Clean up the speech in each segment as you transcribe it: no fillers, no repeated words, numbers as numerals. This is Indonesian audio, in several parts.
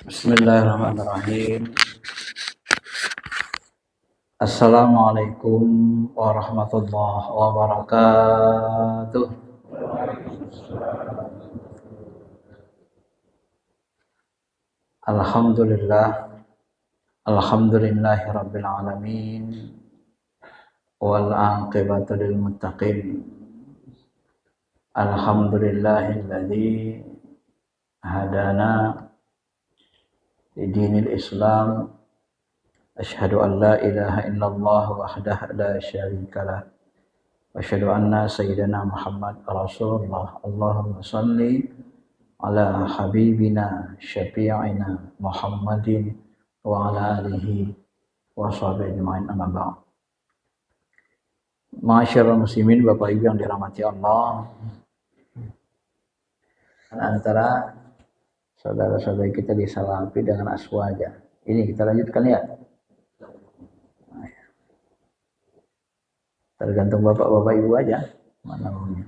Bismillahirrahmanirrahim. Assalamualaikum warahmatullahi wabarakatuh. Alhamdulillah, alhamdulillahi rabbil alamin, wal aqibatu lil muttaqin. Alhamdulillahilladzi hadana li dinil Islam. Asyhadu an la ilaha illallah wahdahu la syarikalah. Wa asyhadu anna sayyidina Muhammad Rasulullah. Allahumma shalli ala habibina syafi'ina Muhammadin wa ala alihi wa sahbihi ajma'in, amma ba'd. Ma'asyiral muslimin, Bapak Ibu yang dirahmati Allah, antara saudara-saudari kita di Salafi dengan Aswaja. Ini kita lanjutkan ya. Tergantung bapak-bapak ibu aja mana maunya.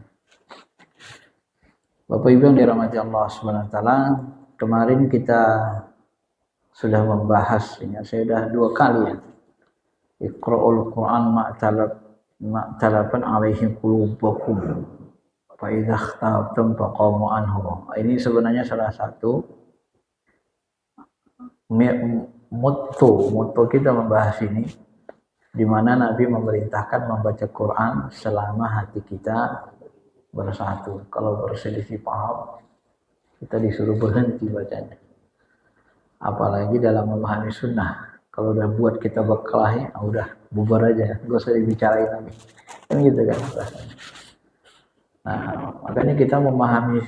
Bapak Ibu yang dirahmati Allah Subhanahu wa taala, kemarin kita sudah membahas ini, saya sudah 2 kali ya. Iqra'ul Qur'an ma'talafan alaihim qulubukum fa idza ikhtabtum faqamu anhu. Ini sebenarnya salah satu motto kita membahas ini, di mana Nabi memerintahkan membaca Quran selama hati kita bersatu. Kalau berselisih paham, kita disuruh berhenti bacanya. Apalagi dalam memahami sunnah. Kalau udah buat kita berkelahi, udah bubar aja, gak usah dibicarain lagi. Kan gitu kan. Nah, makanya kita memahami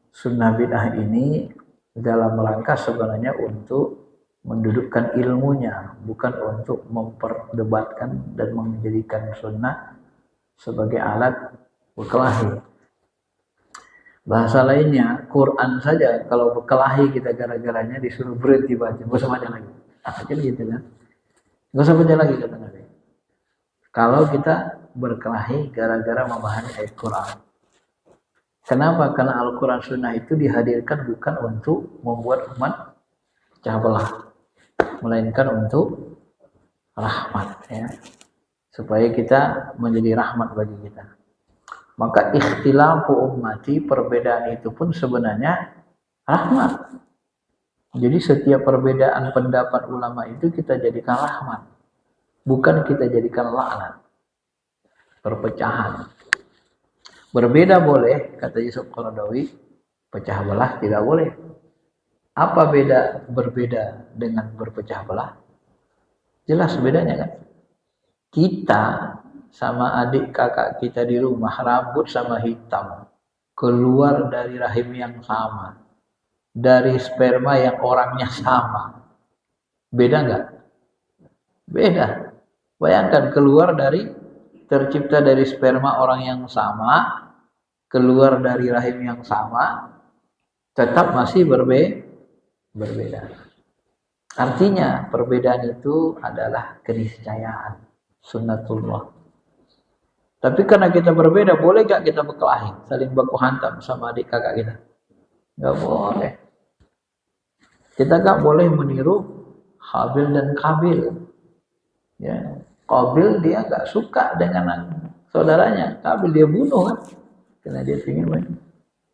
sunnah bid'ah ini dalam rangka sebenarnya untuk mendudukkan ilmunya, bukan untuk memperdebatkan dan menjadikan sunnah sebagai alat berkelahi. Bahasa lainnya, Quran saja kalau berkelahi kita gara-garanya disuruh berhenti baca, gak usah baca lagi. Akhirnya gitu kan, gak usah baca lagi kata Nabi. Kalau kita berkelahi gara-gara memahami ayat Quran. Kenapa? Karena Al-Quran Sunnah itu dihadirkan bukan untuk membuat umat pecah belah, melainkan untuk rahmat ya, supaya kita menjadi rahmat bagi kita. Maka ikhtilafu ummati, perbedaan itu pun sebenarnya rahmat. Jadi setiap perbedaan pendapat ulama itu kita jadikan rahmat, bukan kita jadikan laknat, perpecahan. Berbeda boleh, kata Yusuf Qaradawi, pecah belah tidak boleh. Apa beda berbeda dengan berpecah belah? Jelas bedanya kan? Kita sama adik kakak kita di rumah, rambut sama hitam, keluar dari rahim yang sama, dari sperma yang orangnya sama. Beda nggak? Beda. Bayangkan tercipta dari sperma orang yang sama, keluar dari rahim yang sama, tetap masih berbeda. Artinya perbedaan itu adalah keniscayaan, sunnatullah. Tapi karena kita berbeda, boleh gak kita berkelahi, saling baku hantam sama adik kakak kita? Gak boleh. Kita gak boleh meniru Habil dan Qabil. Ya, Qabil dia gak suka dengan saudaranya, Qabil dia bunuh kan, karena dia ingin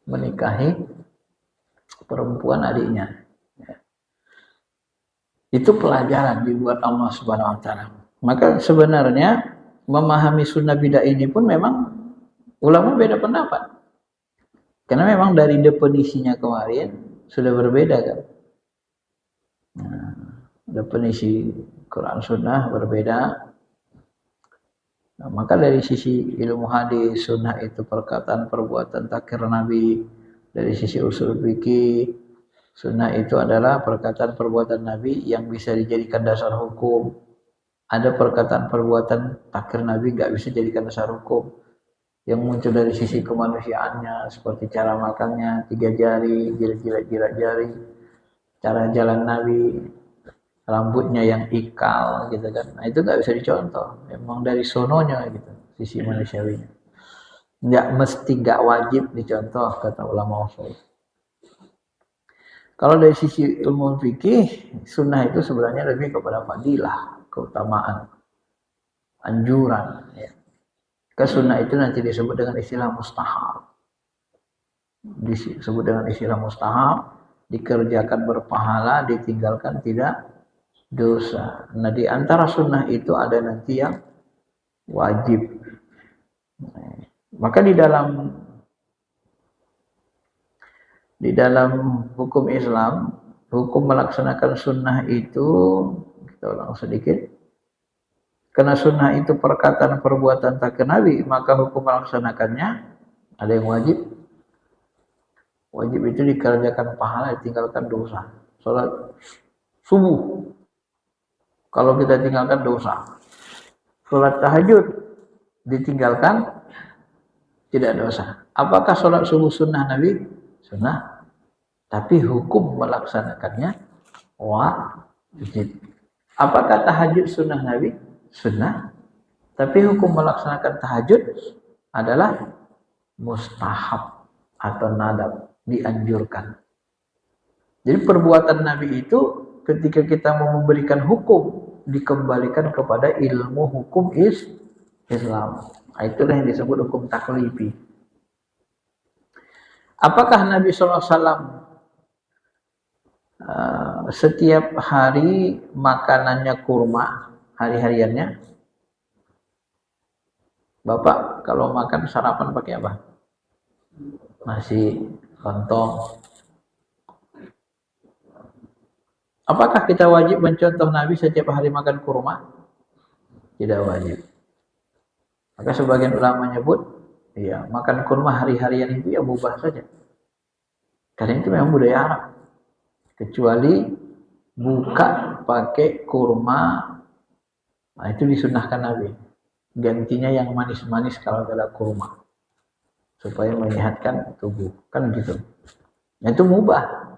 menikahi perempuan adiknya. Ya. Itu pelajaran dibuat Allah Subhanahu wa taala. Maka sebenarnya memahami sunnah bidah ini pun memang ulama beda pendapat. Karena memang dari definisinya kemarin sudah berbeda kan. Nah, definisi Quran sunnah berbeda. Nah, maka dari sisi ilmu hadis, sunnah itu perkataan, perbuatan, takrir Nabi. Dari sisi usul fikih, sunnah itu adalah perkataan, perbuatan Nabi yang bisa dijadikan dasar hukum. Ada perkataan, perbuatan, takrir Nabi nggak bisa dijadikan dasar hukum. Yang muncul dari sisi kemanusiaannya, seperti cara makannya, 3 jari, jilat-jilat jari, cara jalan Nabi, rambutnya yang ikal gitu kan. Nah, itu nggak bisa dicontoh. Memang dari sononya gitu, sisi manusiawinya. Nggak mesti, nggak wajib dicontoh, kata ulama usul. Kalau dari sisi ilmu fikih, sunnah itu sebenarnya lebih kepada fadilah, keutamaan, anjuran. Ya. Sunnah itu nanti disebut dengan istilah mustahab. Disebut dengan istilah mustahab, dikerjakan berpahala, ditinggalkan tidak dosa. Nah, di antara sunnah itu ada nanti yang wajib. Maka di dalam hukum Islam, hukum melaksanakan sunnah itu, kita ulang sedikit, karena sunnah itu perkataan perbuatan tak Nabi, maka hukum melaksanakannya ada yang wajib. Wajib itu dikerjakan pahala, ditinggalkan dosa. Salat subuh, kalau kita tinggalkan dosa. Salat tahajud, ditinggalkan tidak dosa. Apakah salat subuh sunnah Nabi? Sunnah. Tapi hukum melaksanakannya wajib. Apakah tahajud sunnah Nabi? Sunnah. Tapi hukum melaksanakan tahajud adalah mustahab atau nadab, dianjurkan. Jadi perbuatan Nabi itu ketika kita mau memberikan hukum, dikembalikan kepada ilmu hukum Islam. Itulah yang disebut hukum taklifi. Apakah Nabi SAW setiap hari makanannya kurma, hari-hariannya? Bapak kalau makan sarapan pakai apa? Nasi, lontong. Apakah kita wajib mencontoh Nabi setiap hari makan kurma? Tidak wajib. Maka sebagian ulama menyebut, ya, makan kurma hari-harian itu ya mubah saja. Karena itu memang budaya Arab. Kecuali buka pakai kurma, nah itu disunahkan Nabi. Gantinya yang manis-manis kalau ada kurma, supaya menyehatkan tubuh, kan gitu. Nah, itu mubah.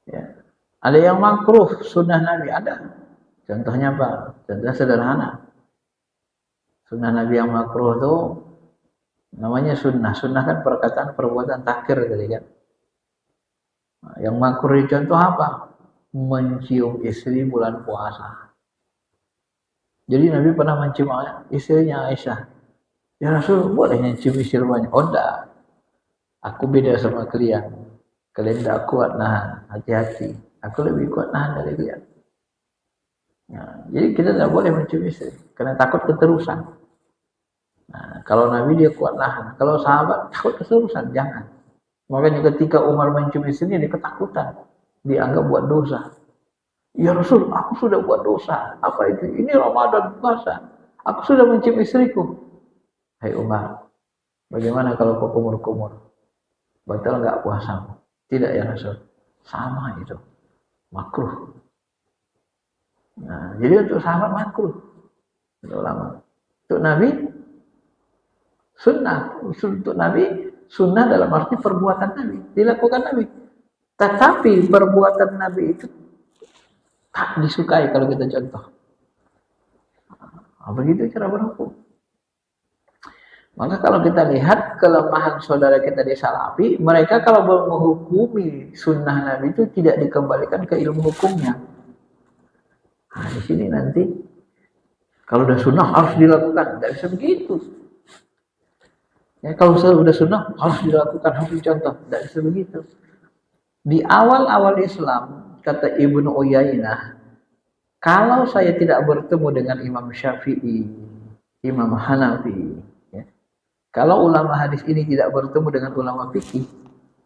Ya. Ada yang makruh sunnah Nabi, ada. Contohnya apa? Contohnya sederhana. Sunnah Nabi yang makruh itu namanya sunnah. Sunnah kan perkataan perbuatan takir tadi kan. Nah, yang makruh contoh apa? Mencium istri bulan puasa. Jadi Nabi pernah mencium istrinya Aisyah. Ya Rasul, boleh mencium istri banyak? Oh enggak. Aku beda sama kalian. Kalian tidak kuat nahan, hati-hati. Aku lebih kuat nahan dari kalian. Nah, jadi kita tidak boleh mencium istri, karena takut keterusan. Nah, kalau Nabi dia kuat nahan, kalau sahabat takut keterusan, jangan. Makanya ketika Umar mencium istrinya, dia ketakutan, dianggap buat dosa. Ya Rasul, aku sudah buat dosa. Apa itu? Ini Ramadan puasa. Aku sudah mencium istriku. Hai Umar, bagaimana kalau kau kumur-kumur? Batal enggak puasamu? Tidak ya Rasul. Sama itu. Makruh. Nah, jadi untuk sahabat makruh. Untuk ulama. Untuk Nabi sunnah. Untuk Nabi sunnah dalam arti perbuatan Nabi. Dilakukan Nabi. Tetapi perbuatan Nabi itu tak disukai kalau kita contoh. Nah, begitu cara berhukum. Maka kalau kita lihat kelemahan saudara kita di Salafi, mereka kalau menghukumi sunnah Nabi itu tidak dikembalikan ke ilmu hukumnya. Nah, di sini nanti kalau udah sunnah harus dilakukan, tidak bisa begitu. Ya, kalau sudah sunnah harus dilakukan, harus dicontoh, tidak bisa begitu. Di awal-awal Islam, kata Ibnu Uyainah, kalau saya tidak bertemu dengan Imam Syafi'i, Imam Hanafi, kalau ulama hadis ini tidak bertemu dengan ulama fikih,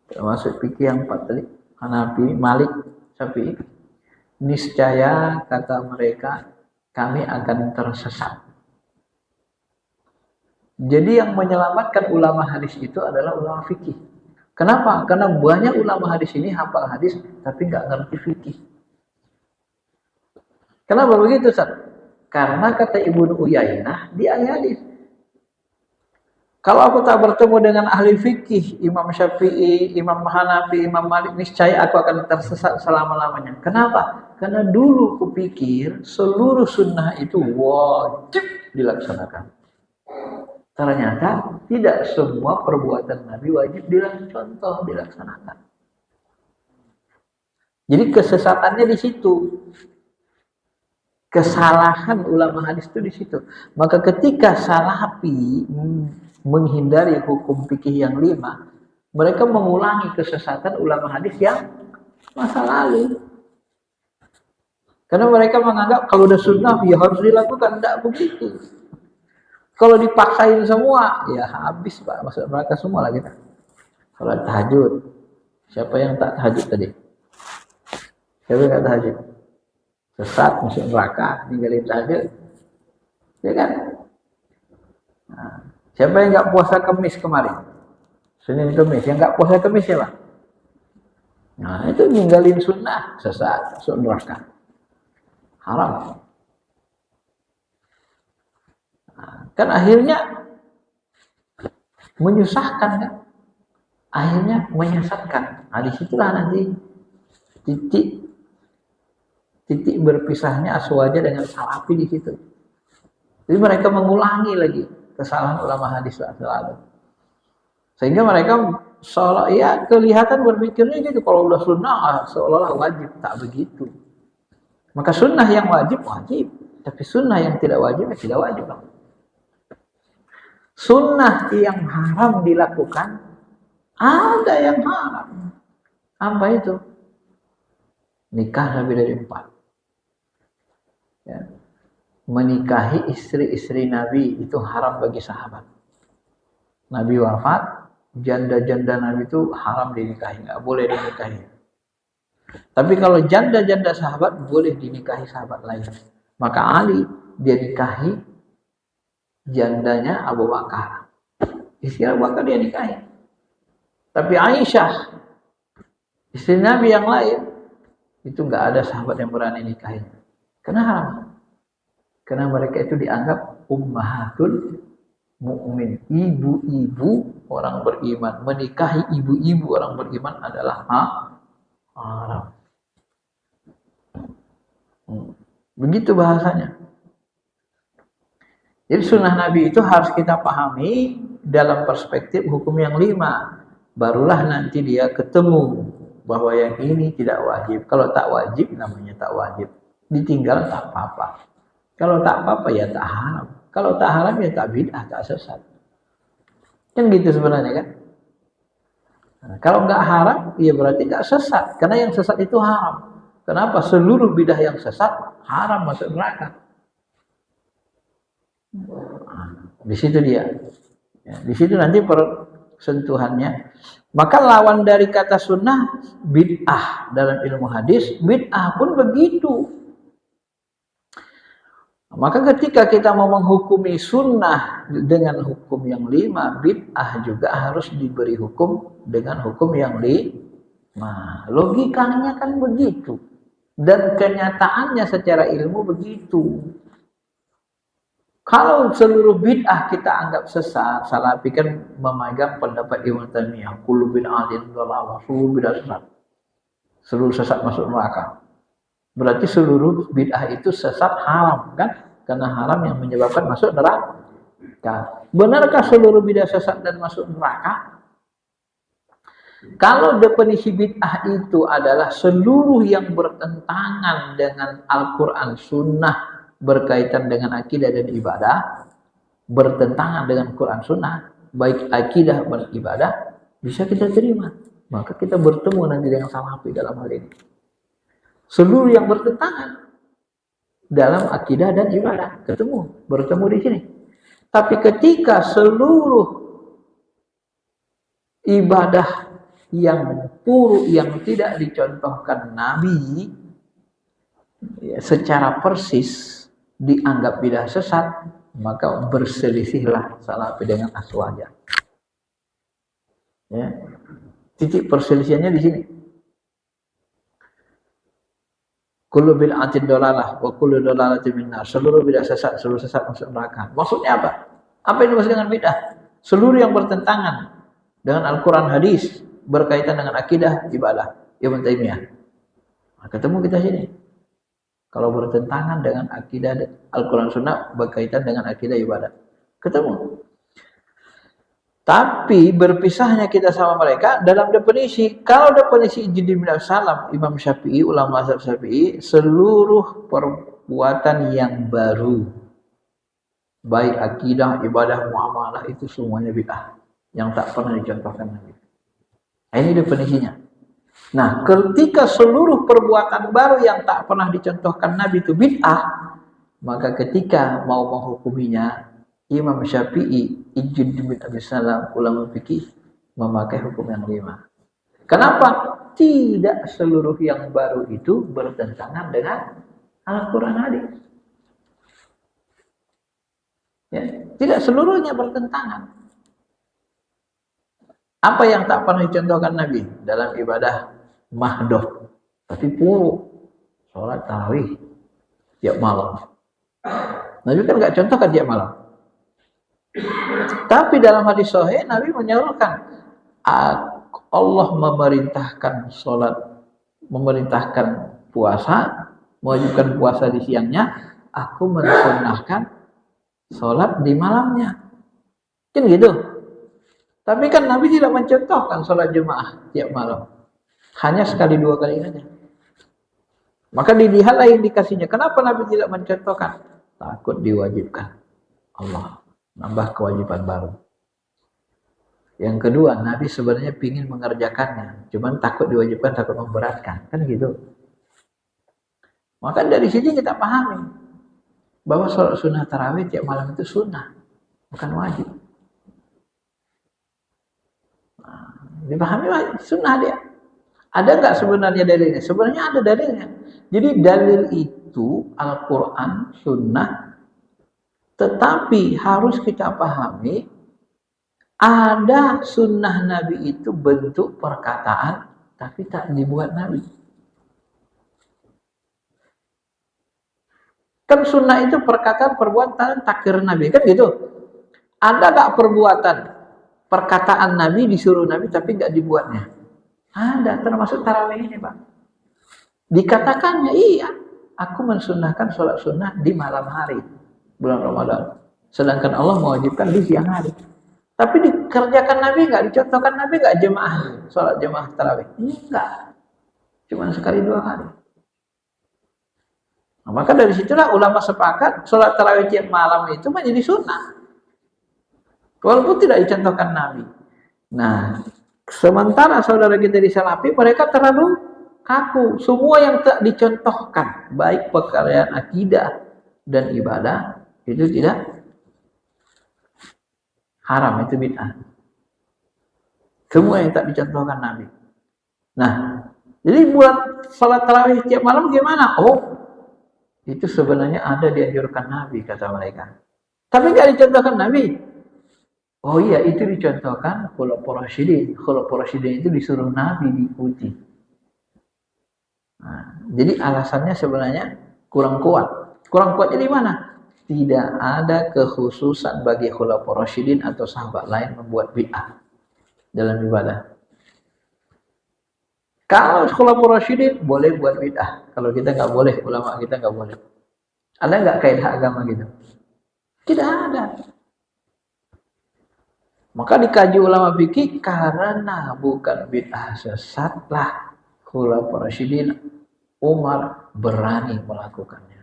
termasuk fikih yang empat tadi, Hanafi, Malik, Syafi'i, niscaya kata mereka kami akan tersesat. Jadi yang menyelamatkan ulama hadis itu adalah ulama fikih. Kenapa? Karena banyak ulama hadis ini hafal hadis tapi nggak ngerti fikih. Kenapa begitu, Ustaz? Karena kata Ibnu Uyainah di ahli hadis. Kalau aku tak bertemu dengan ahli fikih, Imam Syafi'i, Imam Hanafi, Imam Malik, niscaya aku akan tersesat selama-lamanya. Kenapa? Karena dulu kupikir seluruh sunnah itu wajib dilaksanakan. Ternyata tidak semua perbuatan Nabi wajib dilaksanakan. Jadi kesesatannya di situ. Kesalahan ulama hadis itu di situ. Maka ketika Salafi menghindari hukum fikih yang 5, mereka mengulangi kesesatan ulama hadis yang masa lalu. Karena mereka menganggap kalau udah sunnah ya harus dilakukan, tidak begitu. Kalau dipaksain semua, ya habis Pak, masuk neraka semua lah kita. Kalau tahajud, siapa yang tak tahajud tadi? Siapa yang tak tahajud? Sesat, masuk neraka, ninggalin tahajud. Ya kan? Nah, siapa yang nggak puasa Kamis kemarin? Senin Kamis, yang nggak puasa Kamis siapa? Nah, itu ninggalin sunnah, sesat, masuk neraka. Haram. Nah, kan akhirnya menyusahkan kan? Akhirnya menyesatkan. Nah, disitulah nanti titik berpisahnya Aswaja dengan Salafi di situ. Jadi mereka mengulangi lagi kesalahan ulama hadis selalu. Sehingga mereka seolah ya kelihatan berpikirnya gitu, kalau udah sunnah seolah-olah wajib, tak begitu. Maka sunnah yang wajib, tapi sunnah yang tidak wajib, tidak wajib. Sunnah yang haram dilakukan, ada yang haram. Apa itu? Nikah lebih dari 4. Ya. Menikahi istri-istri Nabi itu haram bagi sahabat. Nabi wafat, janda-janda Nabi itu haram dinikahi, nggak boleh dinikahi. Tapi kalau janda-janda sahabat boleh dinikahi sahabat lain. Maka Ali dia nikahi jandanya Abu Bakar. Istri Abu Bakar dia nikahi. Tapi Aisyah, istri Nabi yang lain, itu nggak ada sahabat yang berani nikahin. Karena haram. Karena mereka itu dianggap ummahatul mukmin, ibu-ibu orang beriman. Menikahi ibu-ibu orang beriman adalah haram. Begitu bahasanya. Jadi sunnah Nabi itu harus kita pahami dalam perspektif hukum yang 5. Barulah nanti dia ketemu bahwa yang ini tidak wajib. Kalau tak wajib namanya tak wajib. Ditinggal tak apa-apa. Kalau tak apa-apa ya tak haram. Kalau tak haram ya tak bid'ah, tak sesat. Kan gitu sebenarnya kan. Nah, kalau nggak haram ya berarti nggak sesat. Karena yang sesat itu haram. Kenapa? Seluruh bidah yang sesat haram masuk neraka. Di situ dia. Ya, di situ nanti persentuhannya. Maka lawan dari kata sunnah bid'ah dalam ilmu hadis, bid'ah pun begitu. Maka ketika kita mau menghukumi sunnah dengan hukum yang 5, bid'ah juga harus diberi hukum dengan hukum yang 5. Logikanya kan begitu. Dan kenyataannya secara ilmu begitu. Kalau seluruh bid'ah kita anggap sesat, Salafi kan memegang pendapat Ibnu Taimiyah, kullu bid'atin dhalalah, seluruh bid'ah sesat. Seluruh sesat masuk neraka. Berarti seluruh bid'ah itu sesat haram kan? Karena haram yang menyebabkan masuk neraka. Benarkah seluruh bid'ah sesat dan masuk neraka? Kalau definisi bid'ah itu adalah seluruh yang bertentangan dengan Al-Quran, Sunnah, berkaitan dengan akidah dan ibadah, bertentangan dengan Quran Sunnah, baik akidah dan ibadah, bisa kita terima. Maka kita bertemu nanti dengan Salafi dalam hal ini. Seluruh yang bertentangan dalam akidah dan ibadah bertemu di sini. Tapi ketika seluruh ibadah yang buruk yang tidak dicontohkan Nabi ya, secara persis dianggap bidah sesat, maka berselisihlah Salafi dengan Aswaja. Ya. Titik perselisihannya di sini. Kullu bid'atin dalalah wa kullu dalalatin finnar. Seluruh bidah sesat, seluruh sesat masuk neraka. Maksudnya apa? Apa yang dimaksud dengan bidah? Seluruh yang bertentangan dengan Al-Quran, hadis, berkaitan dengan akidah, ibadah. Ibnu Taimiyah. Nah, ketemu kita sini. Kalau bertentangan dengan akidah Al-Quran Sunnah, berkaitan dengan akidah ibadah. Ketemu. Tapi berpisahnya kita sama mereka dalam definisi. Kalau definisi ijtihad bin salam, Imam Syafi'i, ulama mazhab Syafi'i, seluruh perbuatan yang baru, baik akidah, ibadah, muamalah, itu semuanya bid'ah yang tak pernah dicontohkan Nabi. Nah, ini definisinya. Nah, ketika seluruh perbuatan baru yang tak pernah dicontohkan Nabi itu bid'ah, maka ketika mau menghukuminya, Imam Syafi'i, Ijtihad bin Abi Salam, ulama fikih, memakai hukum yang 5. Kenapa? Tidak seluruh yang baru itu bertentangan dengan Al-Quran hadis. Ya, tidak seluruhnya bertentangan. Apa yang tak pernah dicontohkan Nabi dalam ibadah mahdoh, tapi puru, sholat tarawih tiap malam. Nabi kan nggak contohkan tiap malam. Tapi dalam hadis sahih Nabi menyuruhkan Allah memerintahkan sholat, memerintahkan puasa, mewajibkan puasa di siangnya, aku mensunnahkan sholat di malamnya. Kan gitu. Tapi kan Nabi tidak mencontohkan sholat jemaah tiap malam. Hanya sekali 2 kali saja. Maka dilihatlah indikasinya. Kenapa Nabi tidak mencontohkan? Takut diwajibkan Allah. Nambah kewajiban baru. Yang kedua, Nabi sebenarnya ingin mengerjakannya. Cuman takut diwajibkan, takut memberatkan. Kan gitu. Maka dari sini kita pahami. Bahwa sholat sunnah tarawih tiap malam itu sunnah. Bukan wajib. Nah, dipahami sunnah dia. Ada nggak sebenarnya dalilnya? Sebenarnya ada dalilnya. Jadi dalil itu Al-Quran, sunnah. Tetapi harus kita pahami, ada sunnah Nabi itu bentuk perkataan, tapi tak dibuat Nabi. Kan sunnah itu perkataan, perbuatan, takrir Nabi. Kan gitu. Ada nggak perbuatan, perkataan Nabi disuruh Nabi, tapi nggak dibuatnya? Ada, termasuk tarawih ini, Pak. Dikatakannya, iya, aku mensunnahkan sholat sunnah di malam hari. Bulan Ramadan. Sedangkan Allah mewajibkan di siang hari. Tapi dikerjakan Nabi enggak, dicontohkan Nabi enggak jemaah, sholat jemaah tarawih? Enggak. Cuma sekali 2 kali. Nah, maka dari situlah ulama sepakat sholat tarawih tiap malam itu menjadi sunnah. Walaupun tidak dicontohkan Nabi. Nah, sementara saudara kita di Salafi, mereka terlalu kaku. Semua yang tak dicontohkan, baik pekerjaan akidah dan ibadah, itu tidak haram, itu bid'ah. Semua yang tak dicontohkan Nabi. Nah, jadi buat salat tarawih tiap malam gimana? Oh, itu sebenarnya ada dianjurkan Nabi, kata mereka. Tapi nggak dicontohkan Nabi. Oh iya, itu dicontohkan Khulafaur Rasyidin. Khulafaur Rasyidin itu disuruh Nabi diikuti. Nah, jadi alasannya sebenarnya kurang kuat. Kurang kuatnya di mana? Tidak ada kekhususan bagi Khulafaur Rasyidin atau sahabat lain membuat bid'ah dalam ibadah. Kalau Khulafaur Rasyidin boleh buat bid'ah, kalau kita nggak boleh, ulama kita nggak boleh. Ada nggak kaidah agama gitu? Tidak ada. Maka dikaji ulama fikih, karena bukan bid'ah sesatlah Khulafaur Rasyidin Umar berani melakukannya.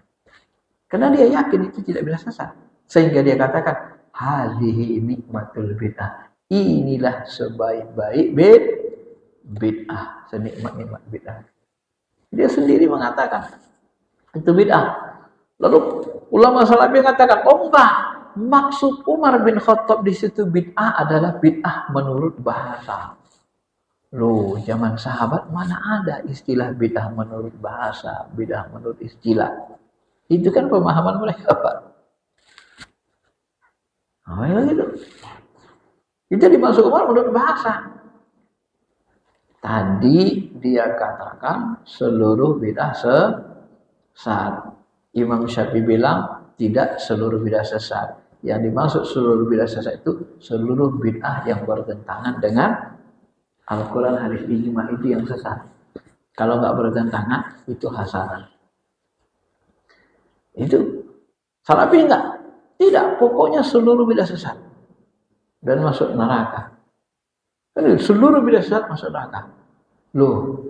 Karena dia yakin itu tidak bisa sesat. Sehingga dia katakan, hadhihi nikmatul bid'ah. Inilah sebaik-baik bid'ah. Senikmat-nikmat bid'ah. Dia sendiri mengatakan, itu bid'ah. Lalu ulama Salafi mengatakan, oh enggak. Maksud Umar bin Khattab di situ bid'ah adalah bid'ah menurut bahasa. Loh, zaman sahabat mana ada istilah bid'ah menurut bahasa, bid'ah menurut istilah. Itu kan pemahaman mereka, Pak. Oh ya gitu. Itu dimaksud Umar menurut bahasa. Tadi dia katakan seluruh bid'ah sesat. Imam Syafi'i bilang tidak seluruh bid'ah sesat. Yang dimaksud seluruh bid'ah sesat itu seluruh bid'ah yang bertentangan dengan Al-Quran, hadis, ijma' itu yang sesat. Kalau nggak bertentangan itu hasanah. Itu Salafi enggak? Tidak, pokoknya seluruh bid'ah sesat. dan masuk neraka. Seluruh bidah sesat masuk neraka. Loh,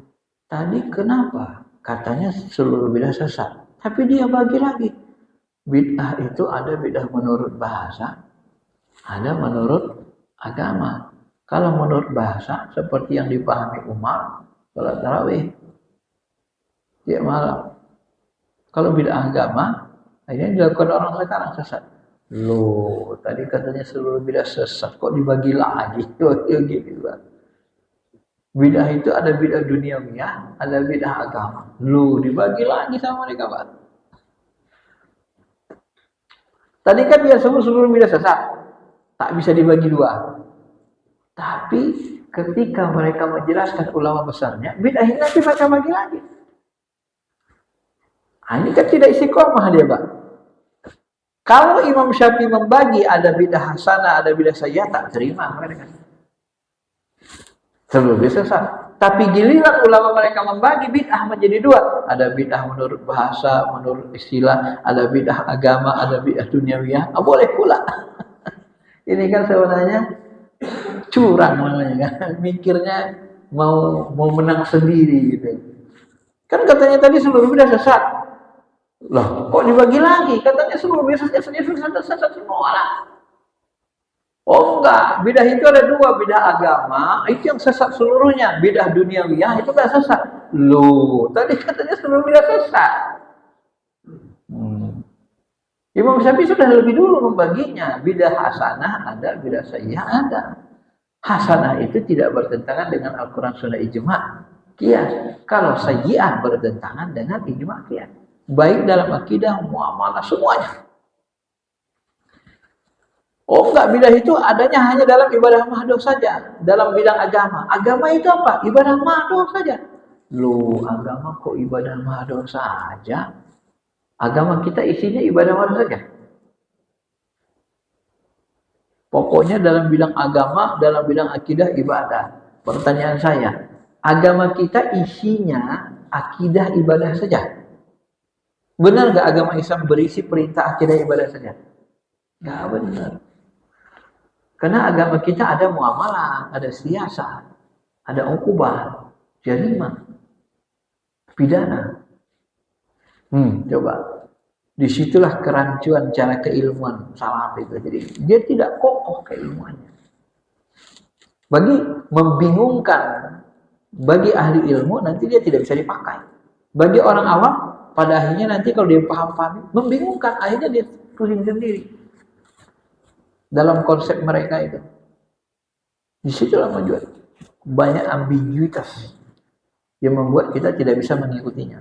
tadi kenapa katanya seluruh bidah sesat? Tapi dia bagi lagi. Bid'ah itu ada bid'ah menurut bahasa, ada menurut agama. Kalau menurut bahasa, seperti yang dipahami Umar, salat tarawih tiap malam. Kalau bid'ah agama, ini dilakukan orang sekarang sesat. Loh, tadi katanya seluruh bid'ah sesat, kok dibagi lagi? Gitu. Bid'ah itu ada bid'ah duniawiyah, ada bid'ah agama. Loh, dibagi lagi sama mereka, Pak. Tadi kan dia sebut seluruh bid'ah sesat, tak bisa dibagi dua. Tapi ketika mereka menjelaskan ulama besarnya, bid'ah ini nanti mereka bagi lagi. Ini kan tidak istiqomah dia, Pak. Kalau Imam Syafi'i membagi ada bid'ah hasanah, ada bid'ah sayyi'ah, tak terima mereka. Seluruh bid'ah sesat. Tapi giliran ulama mereka membagi bid'ah menjadi dua. Ada bid'ah menurut bahasa, menurut istilah, ada bid'ah agama, ada bid'ah duniawiyah. Boleh pula. Ini kan sebenarnya curang namanya kan. Mikirnya mau menang sendiri gitu. Kan katanya tadi seluruh bid'ah sesat. Loh, kok dibagi lagi? Katanya seluruh bid'ah sesat semua lah. Oh enggak, bidah itu ada dua, bidah agama, itu yang sesat seluruhnya. Bidah duniawiyah itu enggak sesat. Loh, tadi katanya seluruh bidah sesat. Imam Syafi'i sudah lebih dulu membaginya. Bidah hasanah ada, bidah sayyi'ah ada. Hasanah itu tidak bertentangan dengan Al-Quran Sunnah Ijma' Qiyas. Kalau sayyi'ah bertentangan dengan Ijma' Qiyas. Baik dalam akidah, muamalah, semuanya. Oh enggak, bidah itu adanya hanya dalam ibadah mahdoh saja. Dalam bidang agama. Agama itu apa? Ibadah mahdoh saja. Loh, agama kok ibadah mahdoh saja? Agama kita isinya ibadah mahdoh saja. Pokoknya dalam bidang agama, dalam bidang akidah, ibadah. Pertanyaan saya, agama kita isinya akidah ibadah saja? Benar nggak agama Islam berisi perintah akidah ibadah saja? Nggak benar. Karena agama kita ada muamalah, ada siasat, ada ukubah, jarimah, pidana. Coba. Disitulah kerancuan cara keilmuan salaf itu. Jadi dia tidak kokoh keilmuannya. Bagi membingungkan, bagi ahli ilmu nanti dia tidak bisa dipakai. Bagi orang awam, pada akhirnya nanti kalau dia paham-paham, membingungkan, akhirnya dia pusing sendiri. Dalam konsep mereka itu. Disitulah menjual banyak ambiguitas yang membuat kita tidak bisa mengikutinya.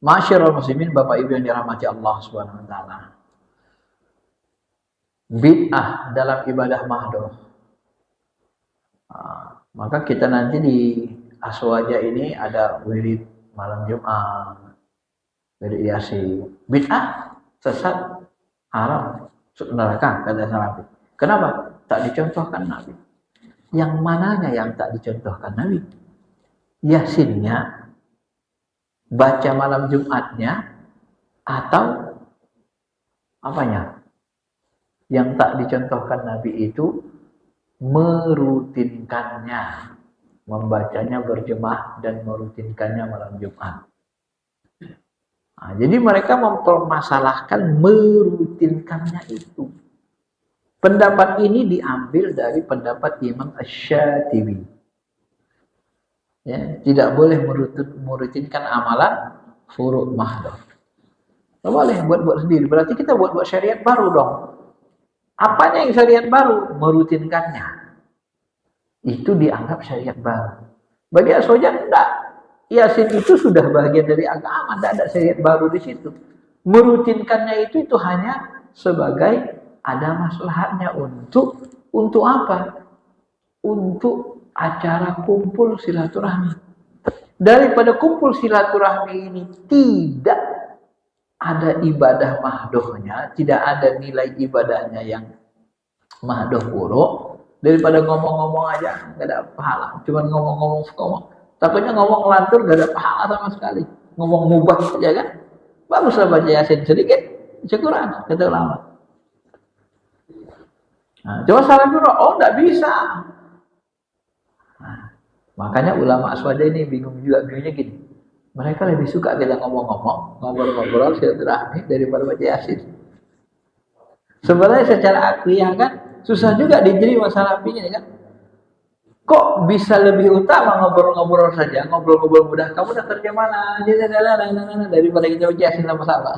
Masyarul muslimin, Bapak Ibu yang dirahmati Allah Subhanahu wa taala. Bid'ah dalam ibadah mahdoh. Maka kita nanti di Aswaja ini ada wirid malam Jumat, wirid Yasin. Bid'ah, sesat, haram, neraka kata Salafi. Kenapa? Tak dicontohkan Nabi. Yang mananya yang tak dicontohkan Nabi? Yasinnya, baca malam Jumatnya, atau apanya? Yang tak dicontohkan Nabi itu merutinkannya, membacanya berjemaah dan merutinkannya malam Jumat. Jadi mereka mempermasalahkan merutinkannya itu. Pendapat ini diambil dari pendapat Imam Asy-Syatibi. Ya, tidak boleh merutinkan amalan furu' mahdoh. Tidak boleh buat-buat sendiri. Berarti kita buat-buat syariat baru dong. Apanya yang syariat baru? Merutinkannya. Itu dianggap syariat baru. Bagi Aswaja enggak. Yasin itu sudah bagian dari agama. Tidak ada syariat baru di situ. Merutinkannya itu hanya sebagai ada maslahatnya untuk apa? Untuk acara kumpul silaturahmi. Daripada kumpul silaturahmi ini tidak ada ibadah mahdohnya, tidak ada nilai ibadahnya yang mahdoh buruk, daripada ngomong-ngomong aja nggak ada pahala, cuma ngomong-ngomong. Takutnya ngomong ngelantur nggak ada pahala sama sekali, ngomong mubah saja kan. Baguslah baca Yasin sedikit, syukuran kata ulama. Nah, coba Salafi enggak bisa. Nah, makanya ulama Aswaja ini bingungnya gini. Mereka lebih suka kita ngomong-ngomong, ngobrol-ngobrol silaturahmi daripada baca Yasin. Sebenarnya secara akliah kan susah juga diterima Salafinya kan. Kok bisa lebih utama ngobrol-ngobrol saja, ngobrol-ngobrol mudah. Kamu udah kerja mana? Daripada kita baca Yasin sama-sama.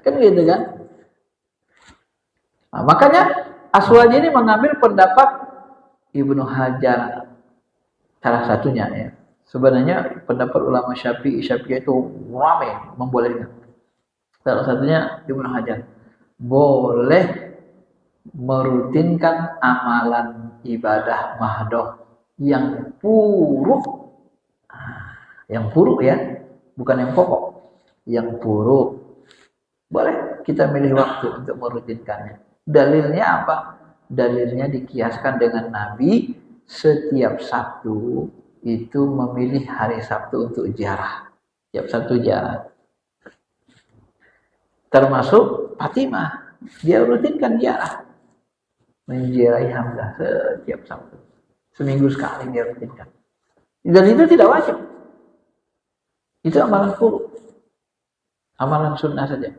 Kan gitu kan. Nah, makanya Aswaji ini mengambil pendapat Ibnu Hajar salah satunya ya. Sebenarnya pendapat ulama Syafi'i itu ramai membolehkan. Salah satunya Ibnu Hajar boleh merutinkan amalan ibadah mahdoh yang puruk, ya, bukan yang pokok, yang puruk. Boleh kita milih waktu untuk merutinkannya. Dalilnya apa? Dalilnya dikiaskan dengan Nabi setiap Sabtu itu memilih hari Sabtu untuk ziarah. Setiap Sabtu ziarah. Termasuk Fatimah, dia rutinkan ziarah. Menziarahi Hamzah setiap Sabtu. Seminggu sekali dia rutinkan. Dan itu tidak wajib. Itu amalan puruk. Amalan sunnah saja.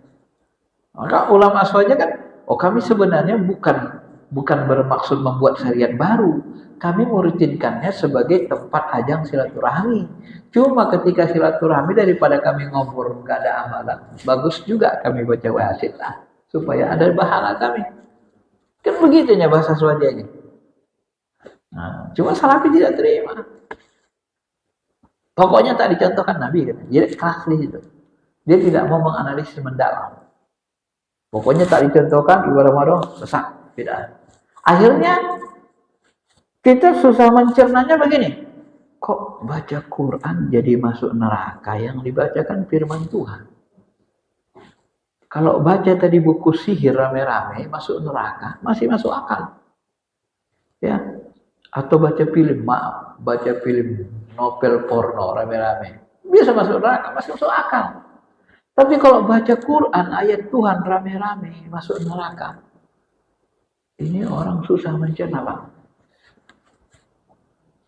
Maka ulama Aswaja kan, kami sebenarnya bukan bermaksud membuat syariat baru. Kami merutinkannya sebagai tempat ajang silaturahmi. Cuma ketika silaturahmi daripada kami ngobrol nggak ada amalan, bagus juga kami baca Yasin lah, supaya ada pahala kami. Kan begitunya bahasa Aswaja ini. Nah, cuma Salafi tidak terima. Pokoknya tak dicontohkan Nabi, kan? Jadi keras di situ. Dia tidak mau menganalisis mendalam. Pokoknya tak dicontohkan ibadah mahdoh besar, bid'ah. Akhirnya kita susah mencernanya begini. Kok baca Quran jadi masuk neraka? Yang dibacakan firman Tuhan. Kalau baca tadi buku sihir rame-rame masuk neraka, masih masuk akal. Ya. Atau baca film novel porno rame-rame, bisa masuk neraka, masih masuk akal. Tapi kalau baca Quran, ayat Tuhan rame-rame masuk neraka. Ini orang susah mencerna, Pak.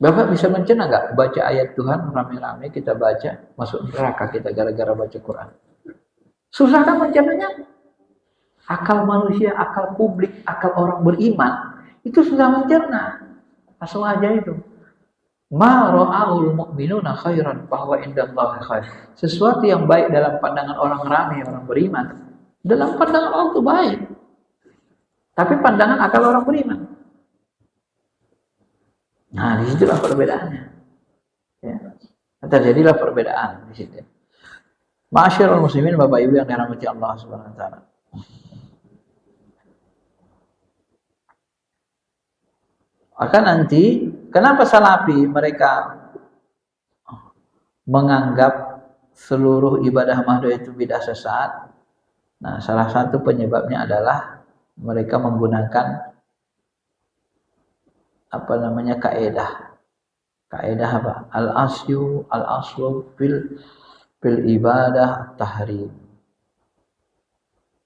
Bapak bisa mencerna nggak? Baca ayat Tuhan rame-rame kita baca, masuk neraka kita gara-gara baca Quran. Susah kan mencernanya? Akal manusia, akal publik, akal orang beriman, itu susah mencerna. Langsung aja itu. Ma ra'aul mu'minuna khairan bahwa indallahi khair. Sesuatu yang baik dalam pandangan orang ramai, orang beriman, dalam pandangan Allah itu baik. Tapi pandangan akal orang beriman. Nah, disitulah perbedaannya. Ya. Terjadilah perbedaan di situ. Ma'asyiral muslimin, Bapak Ibu yang dirahmati Allah Subhanahu wa taala. Maka nanti kenapa Salafi mereka menganggap seluruh ibadah mahdoh itu bidah sesat? Nah, salah satu penyebabnya adalah mereka menggunakan kaidah. Kaidah apa? Al-aslu fil ibadah tahrim.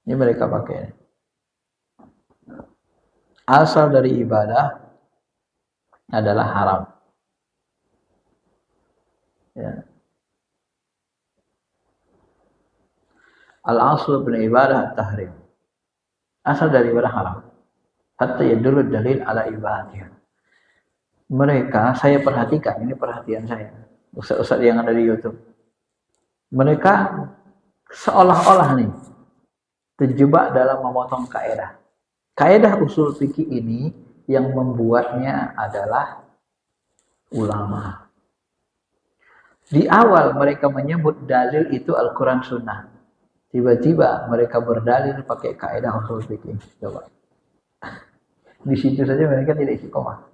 Ini mereka pakai. Asal dari ibadah adalah haram. Ya. Al-aslu bil ibadah tahrim. Asal dari ibadah haram. Hatta yadullu dalil ala ibadatiha. Mereka, saya perhatikan, ini perhatian saya, ustaz-ustaz yang ada di YouTube. Mereka seolah-olah nih terjebak dalam memotong kaidah. Kaidah usul fikih ini yang membuatnya adalah ulama. Di awal mereka menyebut dalil itu Al-Quran Sunnah. Tiba-tiba mereka berdalil pakai kaidah usul fikih. Coba. Di situ saja mereka tidak istiqomah.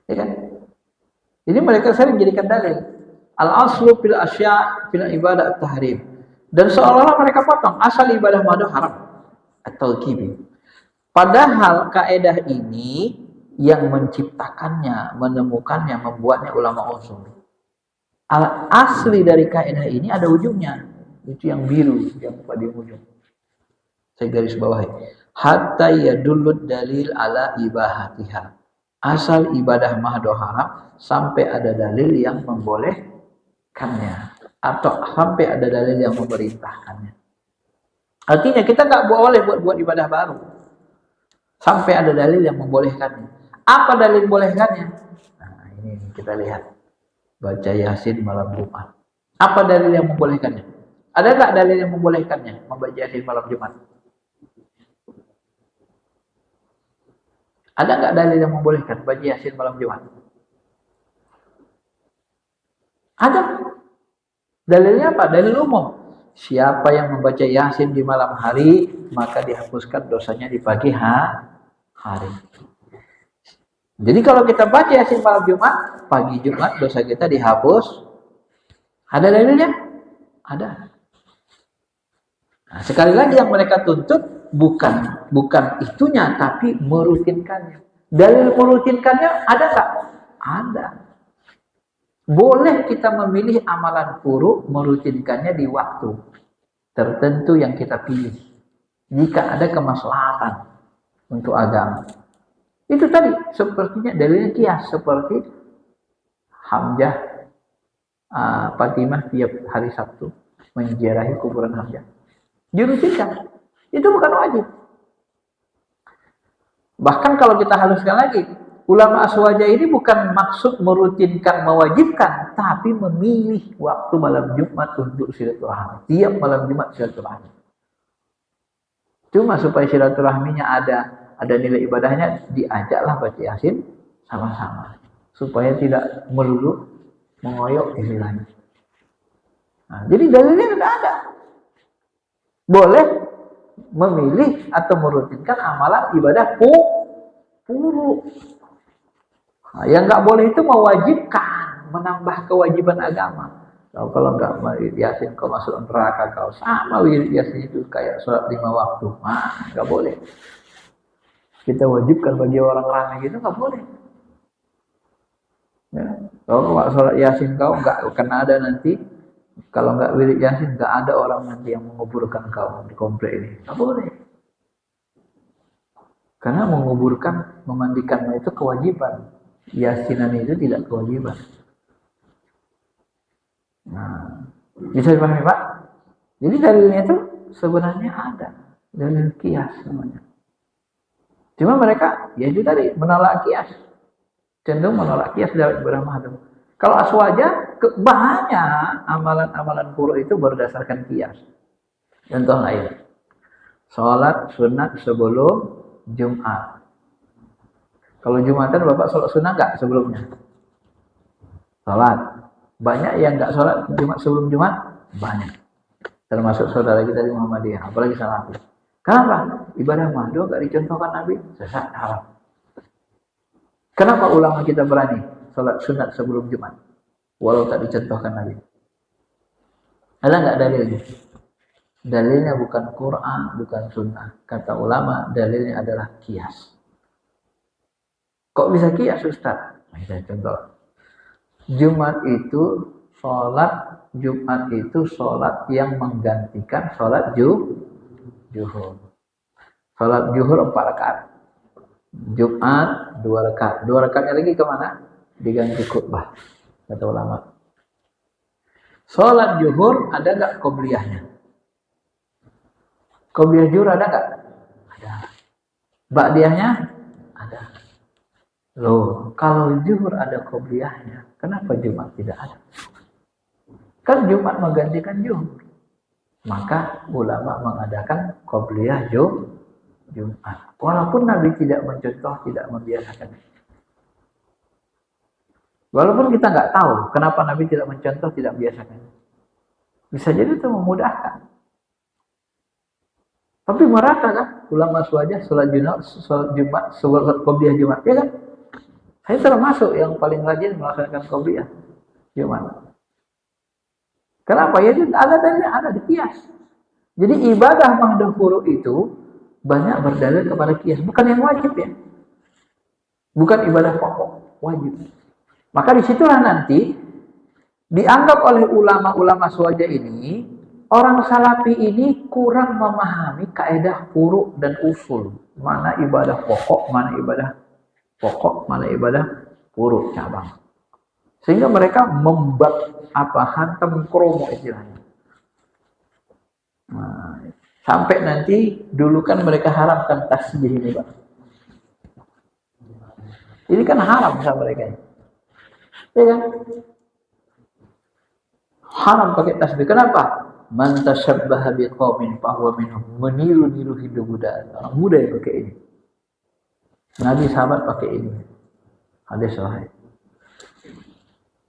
Ya kan? Ini mereka sering jadikan dalil. Al-aslu fil asya fil ibadah tahrim. Dan seolah-olah mereka potong asal ibadah mahdoh haram atau kibi. Padahal kaidah ini yang menciptakannya, menemukannya, membuatnya ulama usul. Asli dari kaidah ini ada ujungnya. Itu yang biru, yang pada ujung. Saya garis bawahi. hatta yadullud dalil ala ibahatiha. Asal ibadah mahdo haram sampai ada dalil yang membolehkannya atau sampai ada dalil yang memerintahkannya. Artinya kita nggak boleh buat ibadah baru sampai ada dalil yang membolehkannya. Apa dalil membolehkannya? Nah, ini kita lihat. Baca Yasin malam Jumat. Apa dalil yang membolehkannya? Ada nggak dalil yang membolehkannya membaca Yasin malam Jumat? Ada nggak dalil yang membolehkan baca Yasin malam Jumat? Ada. Dalilnya apa? Dalil umum. Siapa yang membaca Yasin di malam hari, maka dihapuskan dosanya di pagi hari. Jadi kalau kita baca Yasin malam Jumat, pagi Jumat dosa kita dihapus. Ada dalilnya? Ada. Nah, sekali lagi yang mereka tuntut bukan itunya, tapi merutinkannya. Dalil merutinkannya ada nggak? Ada. Boleh kita memilih amalan furu merutinkannya di waktu tertentu yang kita pilih. Jika ada kemaslahatan untuk agama. Itu tadi sepertinya dalilnya kias seperti Hamzah Fatimah tiap hari Sabtu menziarahi kuburan Hamzah. Dirutinkan. Itu bukan wajib. Bahkan kalau kita haluskan lagi, ulama aswaja ini bukan maksud merutinkan, mewajibkan, tapi memilih waktu malam Jumat untuk silaturahmi. Tiap malam Jumat silaturahmi. Cuma supaya silaturahminya ada nilai ibadahnya, diajaklah baca Yasin sama-sama. Supaya tidak melulu mengoyok istilahnya. Nah, jadi dalilnya tidak ada. Boleh memilih atau merutinkan amalan ibadah puru. Nah, yang nggak boleh itu mewajibkan, menambah kewajiban agama. Kalau nggak Yasin kau masuk neraka, kau sama wirid Yasin itu kayak sholat 5 waktu. Nah, nggak boleh. Kita wajibkan bagi orang ramai gitu nggak boleh. Ya. Kalau sholat Yasin kau nggak akan ada nanti. Kalau nggak wirid Yasin, nggak ada orang nanti yang menguburkan kau di komplek ini. Nggak boleh. Karena menguburkan, memandikan itu kewajiban. Yasinan itu tidak kewajiban. Nah, bisa dipahami Pak? Jadi dalilnya itu sebenarnya ada. Dalil kias namanya. Cuma mereka, ya itu tadi, menolak kias. Cenderung menolak kias dari ibadah mahdoh. Kalau aswaja, banyak amalan-amalan furu itu berdasarkan kias. Contoh lain. Sholat sunat sebelum Jumat. Kalau Jumatan Bapak sholat sunat nggak sebelumnya? Sholat. Banyak yang nggak sholat Jumat sebelum Jumat? Banyak. Termasuk saudara kita di Muhammadiyah. Apalagi Salafi. Kenapa? Ibadah mahdoh nggak dicontohkan Nabi? Sesat, haram. Kenapa ulama kita berani sholat sunat sebelum Jumat? Walau tak dicontohkan Nabi. Ada nggak dalilnya? Dalilnya bukan Quran, bukan sunnah. Kata ulama, dalilnya adalah kias. Kok bisa kias, Ustaz? Nah, saya contoh. Jumat itu sholat yang menggantikan sholat zuhur. Sholat zuhur 4 rakaat. Jumat 2 rakaat. 2 rakaatnya lagi kemana? Diganti khutbah. Kata ulama. Sholat zuhur ada nggak qobliyahnya? Qobliyah zuhur ada nggak? Ada. Ba'diyahnya? Ada. Loh, kalau zuhur ada qobliyahnya, kenapa Jumat tidak ada? Kan Jumat menggantikan zuhur. Maka ulama mengadakan qobliyah Jumat. Walaupun Nabi tidak mencontoh, tidak membiasakan. Walaupun kita nggak tahu kenapa Nabi tidak mencontoh, tidak membiasakan. Bisa jadi itu memudahkan. Tapi merata kan ulama aswaja sholat Jumat, sholat qobliyah Jumat, ya kan? Saya termasuk yang paling rajin melaksanakan qobliyah Jumat. Kenapa? Ya ada di kias. Jadi ibadah mahdoh furu itu banyak berdalil kepada kias, bukan yang wajib ya. Bukan ibadah pokok, wajib. Maka disitulah nanti dianggap oleh ulama-ulama aswaja ini orang salafi ini kurang memahami kaidah furu' dan usul. Mana ibadah pokok, mana ibadah furu' cabang. Sehingga mereka hantam kromo istilahnya. Nah, sampai nanti dulu kan mereka haramkan tasbih ini, Pak. Ini kan haram sama mereka. Ya kan? Haram pakai tasbih. Kenapa? Man tasyabbaha biqaumin fahuwa minhum. Meniru-niru hidup Buddha. Orang muda yang pakai ini. Nabi sahabat pakai ini. Hadis sahih.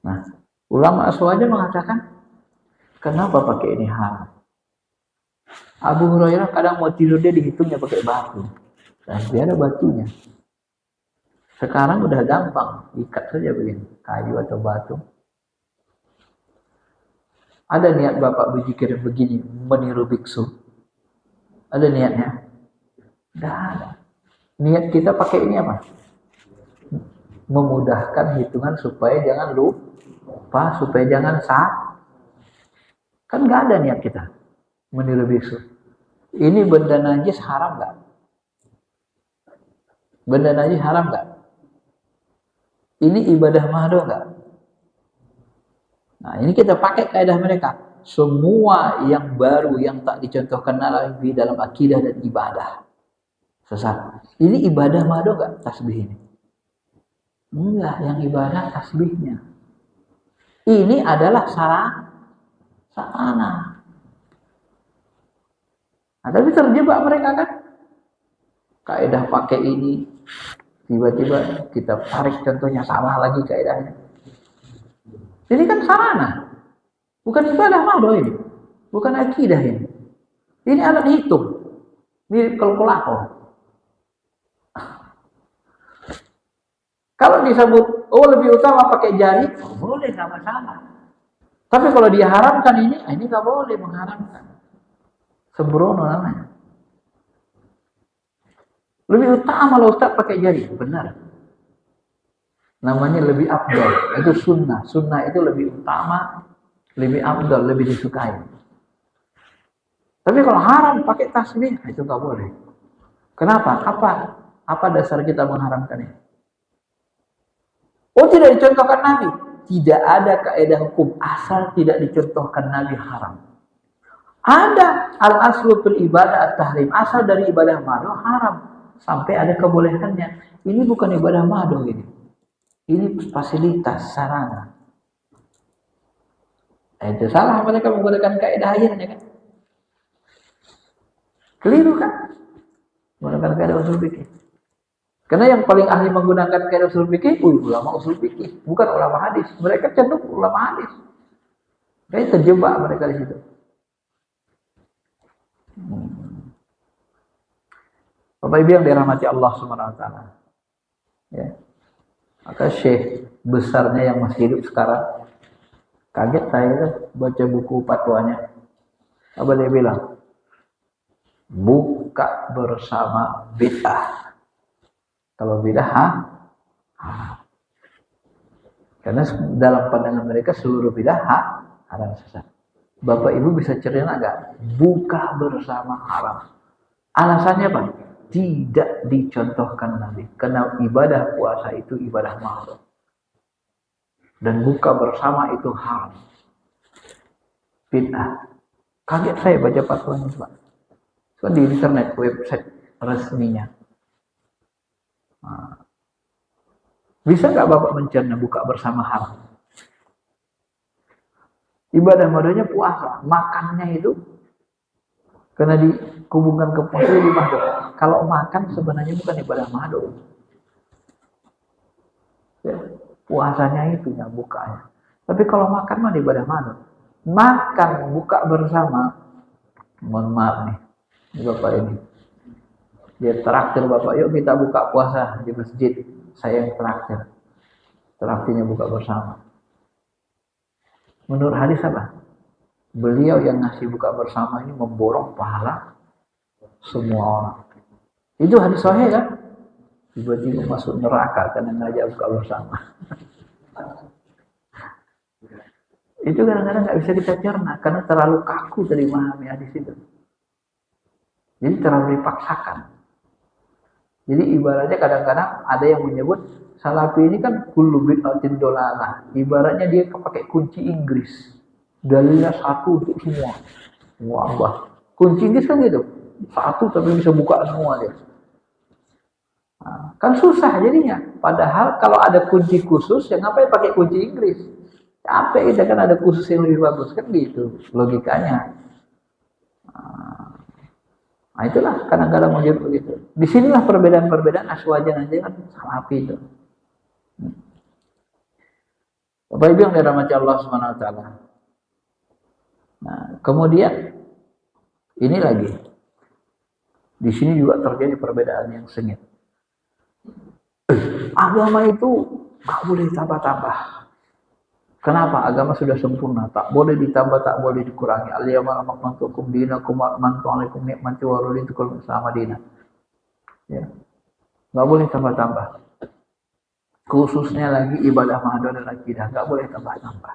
Nah, ulama aswaja mengatakan, kenapa pakai ini haram? Abu Hurairah kadang mau tidur dia dihitungnya pakai batu. Dan dia ada batunya. Sekarang udah gampang, ikat saja begini, kayu atau batu. Ada niat Bapak berzikir begini, meniru biksu? Ada niatnya? Tidak ada. Niat kita pakai ini apa? Memudahkan hitungan supaya jangan lupa, supaya jangan salah. Kan nggak ada niat kita meniru biksu. Ini benda najis haram nggak? Benda najis haram nggak? Ini ibadah mahdoh nggak? Nah, ini kita pakai kaidah mereka. Semua yang baru yang tak dicontohkan Nabi dalam akidah dan ibadah sesat. Ini ibadah mahdoh nggak tasbih ini? Enggak, yang ibadah tasbihnya. Ini adalah sarana. Nah, tapi terjebak mereka kan? Kaidah pakai ini. Tiba-tiba kita tarik contohnya salah lagi kaidahnya. Ini kan sarana. Bukan ibadah mahdoh ini. Bukan akidah ini. Ini alat hitung. Mirip kalkulator. Kalau disebut, lebih utama pakai jari, boleh, nggak masalah. Tapi kalau dia haramkan ini nggak boleh mengharamkan. Sembrono namanya. Lebih utama kalau Ustaz pakai jari, benar. Namanya lebih afdal, itu sunnah. Sunnah itu lebih utama, lebih afdal, lebih disukai. Tapi kalau haram pakai tasbih, itu nggak boleh. Kenapa? Apa dasar kita mengharamkan ini? Oh, tidak dicontohkan Nabi. Tidak ada kaidah hukum asal tidak dicontohkan Nabi haram. Ada al-aslu fil ibadah at-tahrim, asal dari ibadah mahdoh haram. Sampai ada kebolehannya. Ini bukan ibadah mahdoh ini. Ini fasilitas, sarana. Itu salah mereka menggunakan kaidah ayahnya kan. Keliru kan? Menggunakan kaidah usul fikih. Karena yang paling ahli menggunakan kaidah usul fikih, ulama usul fikih, bukan ulama hadis. Mereka cenderung ulama hadis. Kayak terjebak mereka di situ. Bapak Ibu yang dirahmati Allah Subhanahu wa taala. Ya. Maka syekh besarnya yang masih hidup sekarang, kaget saya itu baca buku fatwanya. Apa dia bilang? Buka bersama bid'ah. Kalau bid'ah, karena dalam pandangan mereka seluruh bid'ah haram sesat. Bapak Ibu bisa cerita nggak? Buka bersama haram. Alasannya apa? Tidak dicontohkan Nabi. Karena ibadah puasa itu ibadah mahdoh. Dan buka bersama itu haram. Bid'ah. Kaget saya baca fatwanya, Pak. So, di internet, website resminya. Nah. Bisa nggak Bapak mencerna buka bersama haram? Ibadah mahdohnya puasa. Makannya itu karena dihubungkan ke puasa di mahdoh. Kalau makan sebenarnya bukan ibadah mahdoh. Ya, puasanya itu yang bukanya. Tapi kalau makan mah ibadah mahdoh. Makan buka bersama. Mohon maaf nih, Bapak ini. Dia traktir Bapak, yuk kita buka puasa di masjid. Saya yang traktir. Traktirnya buka bersama. Menurut hadis apa? Beliau yang ngasih buka bersama ini memborong pahala semua orang. Itu hadis sahih kan? Tiba-tiba masuk neraka karena ngajak buka bersama. Itu kadang-kadang nggak bisa kita cerna karena terlalu kaku tadi memahami hadis itu. Jadi terlalu dipaksakan. Jadi ibaratnya kadang-kadang ada yang menyebut salafi ini kan kullu bid'atin dolalah. Ibaratnya dia pakai kunci Inggris. Dalilnya satu untuk semua. Wah, kunci Inggris kan gitu. Satu tapi bisa buka semua dia. Nah, kan susah jadinya. Padahal kalau ada kunci khusus, ya ngapain pakai kunci Inggris? Capek kita kan ada khusus yang lebih bagus kan gitu logikanya. Nah itulah kadang-kadang mau jadi begitu. Disinilah perbedaan-perbedaan aswajan aja kan salafi itu. Bapak Ibu yang dirahmati Allah Subhanahu wa taala. Nah, kemudian ini lagi. Di sini juga terjadi perbedaan yang sengit. Agama itu nggak boleh tambah-tambah. Kenapa? Agama sudah sempurna, tak boleh ditambah, tak boleh dikurangi. Al-yawma akmaltu lakum dinakum wa atmamtu 'alaikum ni'mati wa raditu lakum al-Islam dinan. Ya. Nggak boleh tambah-tambah. Khususnya lagi ibadah mahdoh dan akidah, nggak boleh tambah-tambah.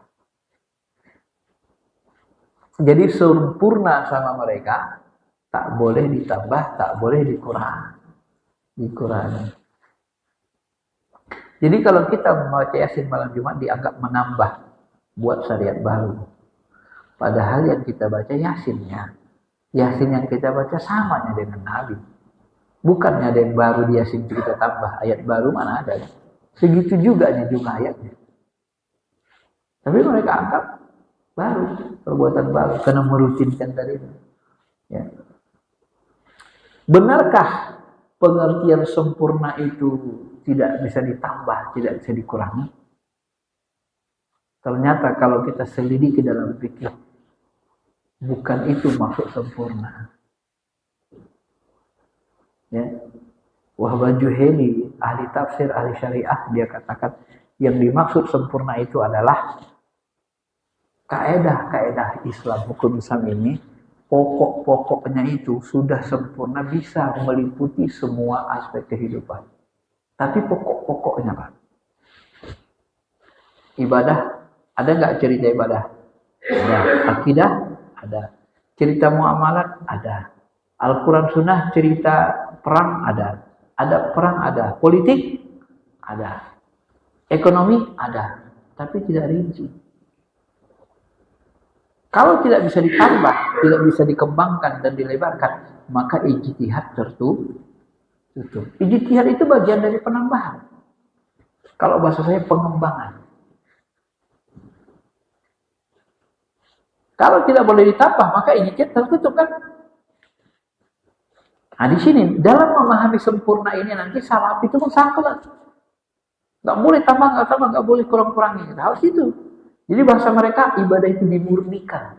Jadi sempurna sama mereka, tak boleh ditambah, tak boleh dikurangi. Jadi kalau kita membaca Yasin malam Jumat dianggap menambah buat syariat baru. Padahal yang kita baca Yasinnya. Yasin yang kita baca samanya dengan Nabi. Bukannya ada yang baru di Yasin kita tambah. Ayat baru mana ada. Segitu juga jumlah ayatnya. Tapi mereka anggap baru. Perbuatan baru. Karena merutinkan tadi. Ya. Benarkah pengertian sempurna itu tidak bisa ditambah, tidak bisa dikurangi? Ternyata kalau kita selidiki dalam fikih, bukan itu maksud sempurna. Ya. Wahab Juheli, ahli tafsir, ahli syariah, dia katakan yang dimaksud sempurna itu adalah kaedah-kaedah Islam, hukum Islam ini, pokok-pokoknya itu sudah sempurna, bisa meliputi semua aspek kehidupan. Tapi pokok-pokoknya Pak. Ibadah, ada nggak cerita ibadah? Ada. Akidah? Ada. Cerita muamalat? Ada. Al-Quran Sunnah cerita perang? Ada. Ada perang? Ada. Politik? Ada. Ekonomi? Ada. Tapi tidak rinci. Kalau tidak bisa ditambah, tidak bisa dikembangkan dan dilebarkan, maka ijtihad tertutup. Ijtihad itu bagian dari penambahan. Kalau bahasa saya pengembangan. Kalau tidak boleh ditambah, maka ijtihad tertutup kan? Nah di sini dalam memahami sempurna ini nanti salaf itu saklek. Nggak boleh tambah, nggak boleh kurang-kurangi. Harus itu. Jadi bahasa mereka ibadah itu dimurnikan.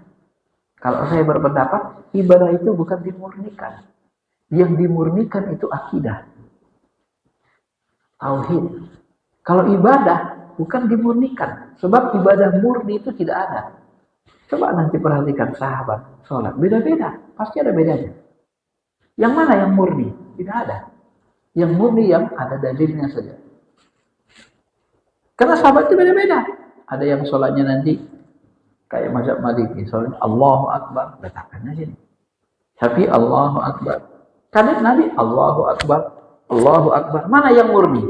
Kalau saya berpendapat ibadah itu bukan dimurnikan. Yang dimurnikan itu akidah. Tauhid. Kalau ibadah bukan dimurnikan. Sebab ibadah murni itu tidak ada. Coba nanti perhatikan sahabat sholat. Beda-beda. Pasti ada bedanya. Yang mana yang murni? Tidak ada. Yang murni yang ada dalilnya saja. Karena sahabat itu beda-beda. Ada yang sholatnya nanti kayak mazhab Maliki. Sholatnya Allahu Akbar. Letakkannya sini. Tapi Allahu Akbar. Kadang Nabi Allahu Akbar, Allahu Akbar. Mana yang murni?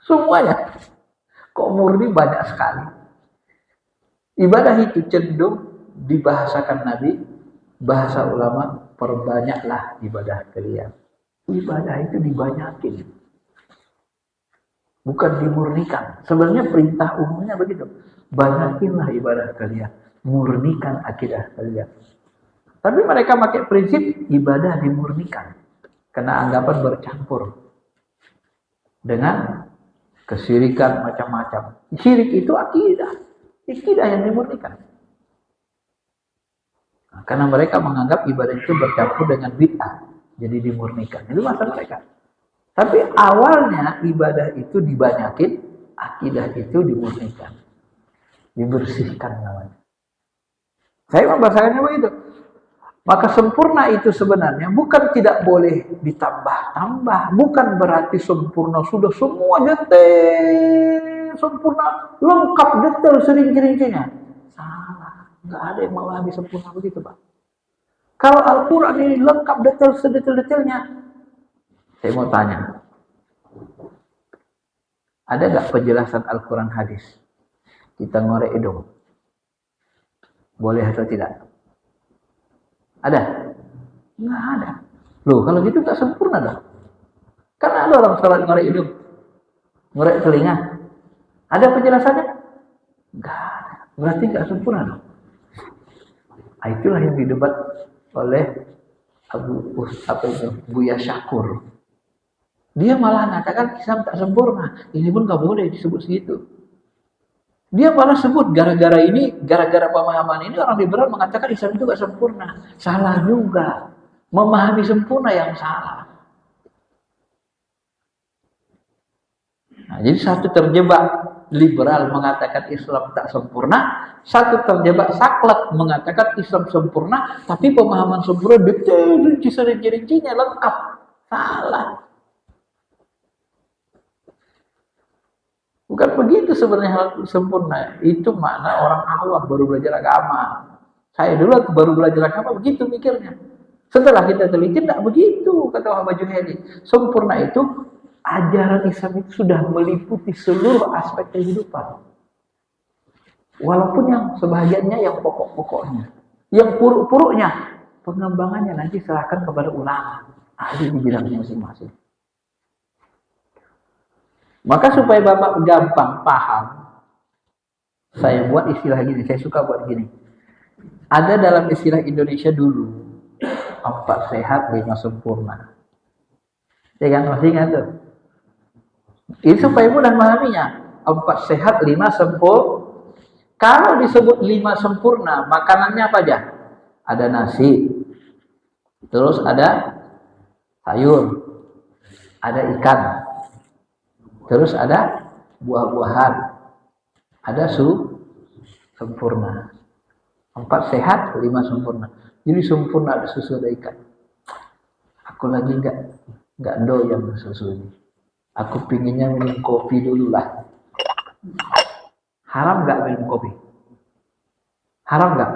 Semuanya. Kok murni banyak sekali. Ibadah itu cenderung dibahasakan Nabi, bahasa ulama, perbanyaklah ibadah kalian. Ibadah itu dibanyakin. Bukan dimurnikan. Sebenarnya perintah umumnya begitu. Banyakinlah ibadah kalian. Murnikan akidah kalian. Tapi mereka pakai prinsip ibadah dimurnikan. Karena anggapan bercampur. Dengan kesyirikan macam-macam. Syirik itu akidah. Akidah yang dimurnikan. Nah, karena mereka menganggap ibadah itu bercampur dengan bid'ah. Jadi dimurnikan. Itu masalah mereka. Tapi awalnya ibadah itu dibanyakin. Akidah itu dimurnikan. Dibersihkan namanya. Saya membahasakannya begitu. Maka sempurna itu sebenarnya bukan tidak boleh ditambah-tambah. Bukan berarti sempurna sudah semua detail. ini sempurna, lengkap, detail, serinci-rincinya. Salah, nggak ada yang memahami sempurna begitu, Pak. Kalau Al-Quran ini lengkap, detail, sedetail-detailnya, saya mau tanya, ada nggak penjelasan Al-Quran hadis? Kita ngorek hidung, boleh atau tidak? Ada? Nggak ada. Loh, kalau gitu nggak sempurna dong. Kan ada orang sholat ngorek hidung, ngorek telinga. Ada penjelasannya? Nggak ada. Berarti nggak sempurna dong. Nah, itulah yang didebat oleh Buya Syakur. Dia malah mengatakan Islam tak sempurna. Ini pun nggak boleh disebut segitu. Dia malah sebut gara-gara pemahaman ini orang liberal mengatakan Islam itu nggak sempurna. Salah juga. Memahami sempurna yang salah. Nah, jadi satu terjebak liberal mengatakan Islam tak sempurna, satu terjebak saklek mengatakan Islam sempurna, tapi pemahaman sempurna detail, rinci-rincinya lengkap. Salah. Bukan begitu sebenarnya sempurna. Itu makna orang awam baru belajar agama. Saya dulu baru belajar agama begitu mikirnya. Setelah kita teliti, tidak begitu, kata Muhammad Junaidi. Sempurna itu, ajaran Islam itu sudah meliputi seluruh aspek kehidupan. Walaupun yang sebahagiannya yang pokok-pokoknya. Yang puruk-puruknya, pengembangannya nanti serahkan kepada ulama. Ahli di bidangnya masing-masing. Maka supaya Bapak gampang paham, saya buat istilah gini, saya suka buat gini. Ada dalam istilah Indonesia dulu, 4 sehat, 5 sempurna. Ya kan, masih ingat tuh? Ini supaya mudah memahaminya. 4 sehat, 5 sempurna. Kalau disebut 5 sempurna, makanannya apa aja? Ada nasi, terus ada sayur, ada ikan, terus ada buah-buahan, ada sempurna. 4 sehat, 5 sempurna. Jadi sempurna, ada susu, ada ikan. Aku lagi nggak doyan susu ini. Aku pinginnya minum kopi dulu lah. Haram nggak minum kopi? Haram nggak?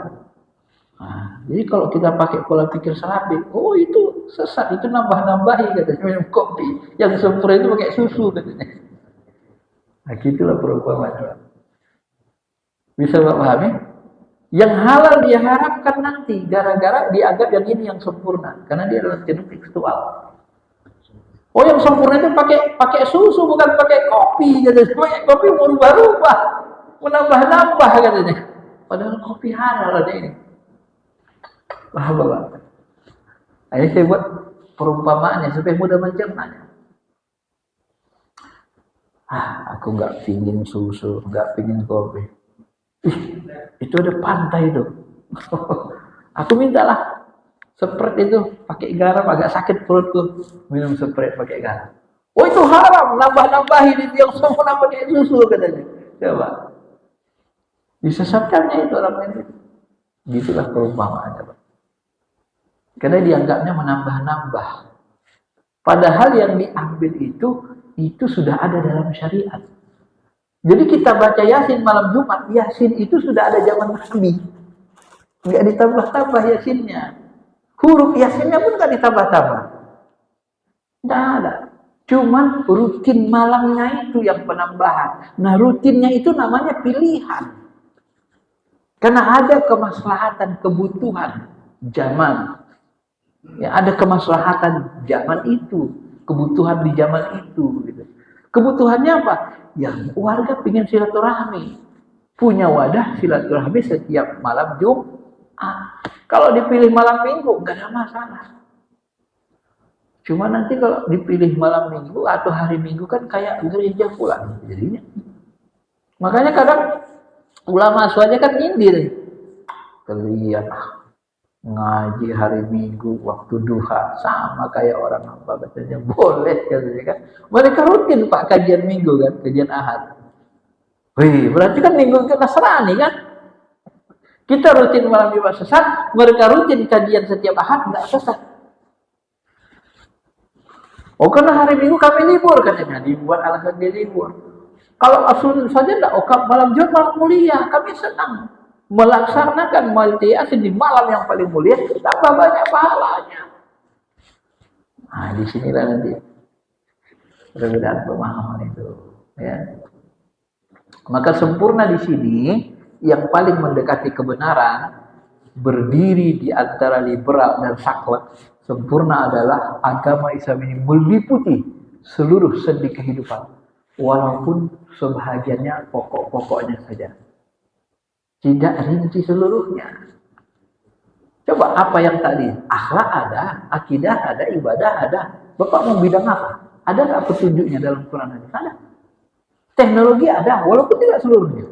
Nah, jadi kalau kita pakai pola pikir salafi, oh itu sesat, itu nambah-nambahi katanya minum kopi. Yang sempurna itu pakai susu katanya. Nah, gitulah perumpamaan. Bisa Bapak pahami? Yang halal dia harapkan nanti gara-gara dianggap yang ini yang sempurna karena dia adalah cenderung tekstual. Oh, yang sempurna itu pakai susu bukan pakai kopi katanya. Pakai kopi mau rubah-rubah, menambah-nambah katanya. Padahal kopi halal ada ini. Paham Bapak? Nah, ini saya buat perumpamaannya supaya mudah mencernanya. Aku nggak pingin susu, nggak pingin kopi. Itu ada pantai itu. Aku mintalah Sprite itu pakai garam, agak sakit perutku. Minum Sprite pakai garam. Oh itu haram, nambah-nambahin itu yang semua pakai susu katanya. Coba. Disesatkannya itu orang ini. Gitulah perumpamaannya, Pak. Karena dianggapnya menambah-nambah. Padahal yang diambil itu sudah ada dalam syariat. Jadi kita baca Yasin malam Jumat, Yasin itu sudah ada zaman Nabi. Nggak ditambah-tambah Yasinnya. Huruf Yasinnya pun nggak ditambah-tambah. Nggak ada. Cuman rutin malamnya itu yang penambahan. Nah rutinnya itu namanya pilihan. Karena ada kemaslahatan, kebutuhan zaman. Ya, ada kemaslahatan zaman itu. Kebutuhan di zaman itu. Gitu. Kebutuhannya apa? Yang warga pengen silaturahmi, punya wadah silaturahmi setiap malam Jumat. Kalau dipilih malam Minggu nggak ada masalah. Cuma nanti kalau dipilih malam Minggu atau hari Minggu kan kayak gereja pula jadinya. Makanya kadang ulama saja kan nyindir. Kalian ngaji hari Minggu waktu duha sama kayak orang apa katanya boleh katanya kan. Mereka rutin Pak kajian Minggu kan, kajian Ahad. Wih, berarti kan Minggu itu Nasrani kan? Kita rutin malam Jumat sesat, mereka rutin kajian setiap Ahad enggak sesat. Oh, karena hari Minggu kami libur katanya, dibuat alasan dia libur. Kalau asun saja tidak, oh malam Jumat malam mulia, kami senang melaksanakan Maulid Yasin di malam yang paling mulia, tambah banyak pahalanya. Nah, di sinilah nanti perbedaan pemahaman itu, ya. Maka sempurna di sini yang paling mendekati kebenaran, berdiri di antara liberal dan saklek. Sempurna adalah agama Islam ini meliputi seluruh sendi kehidupan, walaupun sebahagiannya pokok-pokoknya saja, tidak rinci seluruhnya. Coba apa yang tadi, akhlak ada, akidah ada, ibadah ada. Bapak mau bidang apa? Ada nggak petunjuknya dalam Quran hadis? Ada. Teknologi ada, walaupun tidak seluruhnya.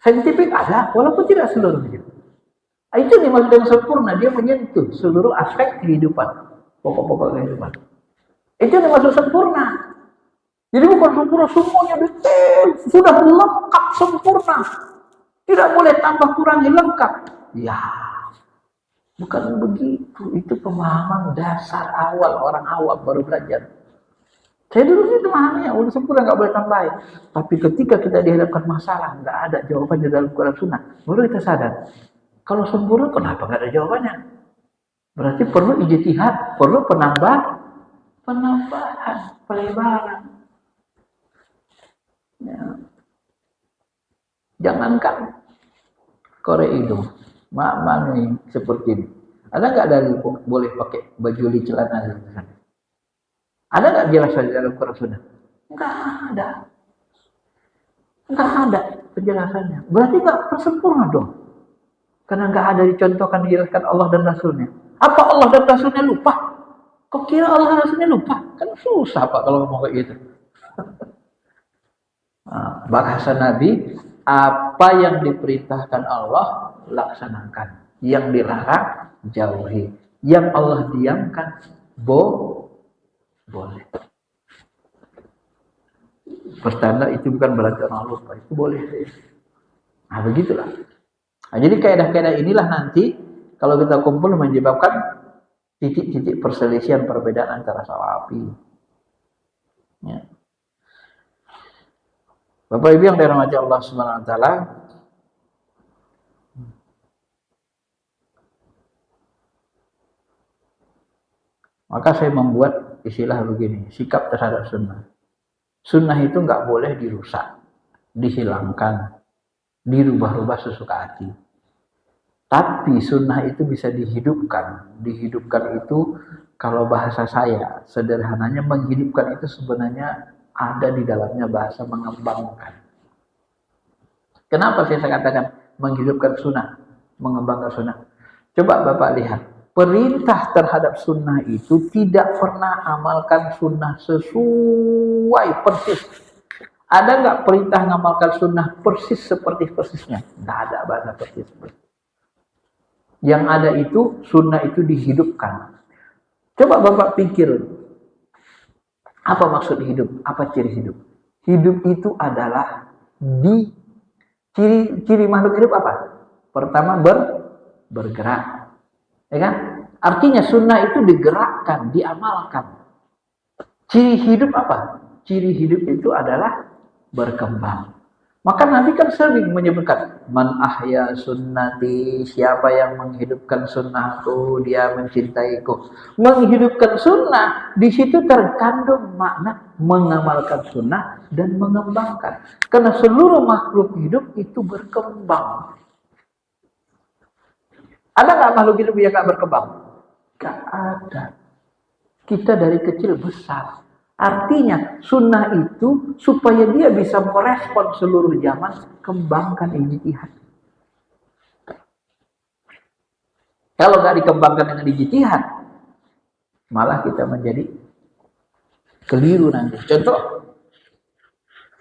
Saintifik ada, walaupun tidak seluruhnya. Itu dimaksud dengan sempurna, dia menyentuh seluruh aspek kehidupan, pokok-pokok kehidupan. Itu dimaksud sempurna. Jadi bukan sempurna semuanya detail, sudah lengkap sempurna. Tidak boleh tambah kurangi lengkap. Ya, bukan begitu. Itu pemahaman dasar awal, orang awam baru belajar. Saya dulu itu memahaminya, udah sempurna nggak boleh tambahin. Tapi ketika kita dihadapkan masalah, nggak ada jawabannya dalam Quran Sunnah, baru kita sadar. Kalau sempurna, kenapa nggak ada jawabannya? Berarti perlu ijtihad, perlu penambahan, pelebaran. Ya. Jangankan korek hidung, mami seperti ini. Ada nggak dari boleh pakai baju li celana di sana? Ada nggak jelasan dalam Quran Sunnah? Nggak ada. Nggak ada penjelasannya. Berarti nggak sempurna dong. Karena nggak ada dicontohkan, dijelaskan Allah dan Rasulnya. Apa Allah dan Rasulnya lupa? Kok kira Allah dan Rasulnya lupa? Kan susah Pak kalau ngomong kayak gitu. Nah, bahasa Nabi, apa yang diperintahkan Allah, laksanakan. Yang dilarang, jauhi. Yang Allah diamkan, boleh. Pertanda itu bukan berarti orang lupa, itu boleh. Nah, begitulah. Nah, jadi kaidah-kaidah inilah nanti kalau kita kumpul menyebabkan titik-titik perselisihan, perbedaan antara salafi. Ya. Bapak Ibu yang dirahmati Allah Subhanahu wa taala, maka saya membuat istilah begini, sikap terhadap sunnah. Sunnah itu nggak boleh dirusak, dihilangkan, dirubah-rubah sesuka hati. Tapi sunnah itu bisa dihidupkan. Dihidupkan itu kalau bahasa saya, sederhananya menghidupkan itu sebenarnya ada di dalamnya bahasa mengembangkan. Kenapa saya katakan menghidupkan sunnah, mengembangkan sunnah? Coba Bapak lihat. Perintah terhadap sunnah itu tidak pernah amalkan sunnah sesuai persis. Ada nggak perintah ngamalkan sunnah persis seperti persisnya? Nggak ada bahasa persis. Yang ada itu sunnah itu dihidupkan. Coba Bapak pikir, apa maksud hidup? Apa ciri hidup? Hidup itu adalah ciri makhluk hidup apa? Pertama bergerak. Ya kan? Artinya sunnah itu digerakkan, diamalkan. Ciri hidup apa? Ciri hidup itu adalah berkembang. Maka Nabi kan sering menyebutkan, man ahya sunnati, siapa yang menghidupkan sunnahku, dia mencintaiku. Menghidupkan sunnah, di situ terkandung makna mengamalkan sunnah dan mengembangkan. Karena seluruh makhluk hidup itu berkembang. Ada nggak makhluk hidup yang nggak berkembang? Nggak ada. Kita dari kecil besar. Artinya sunnah itu supaya dia bisa merespon seluruh zaman, kembangkan ijtihad. Kalau nggak dikembangkan dengan ijtihad, malah kita menjadi keliru nanti. Contoh,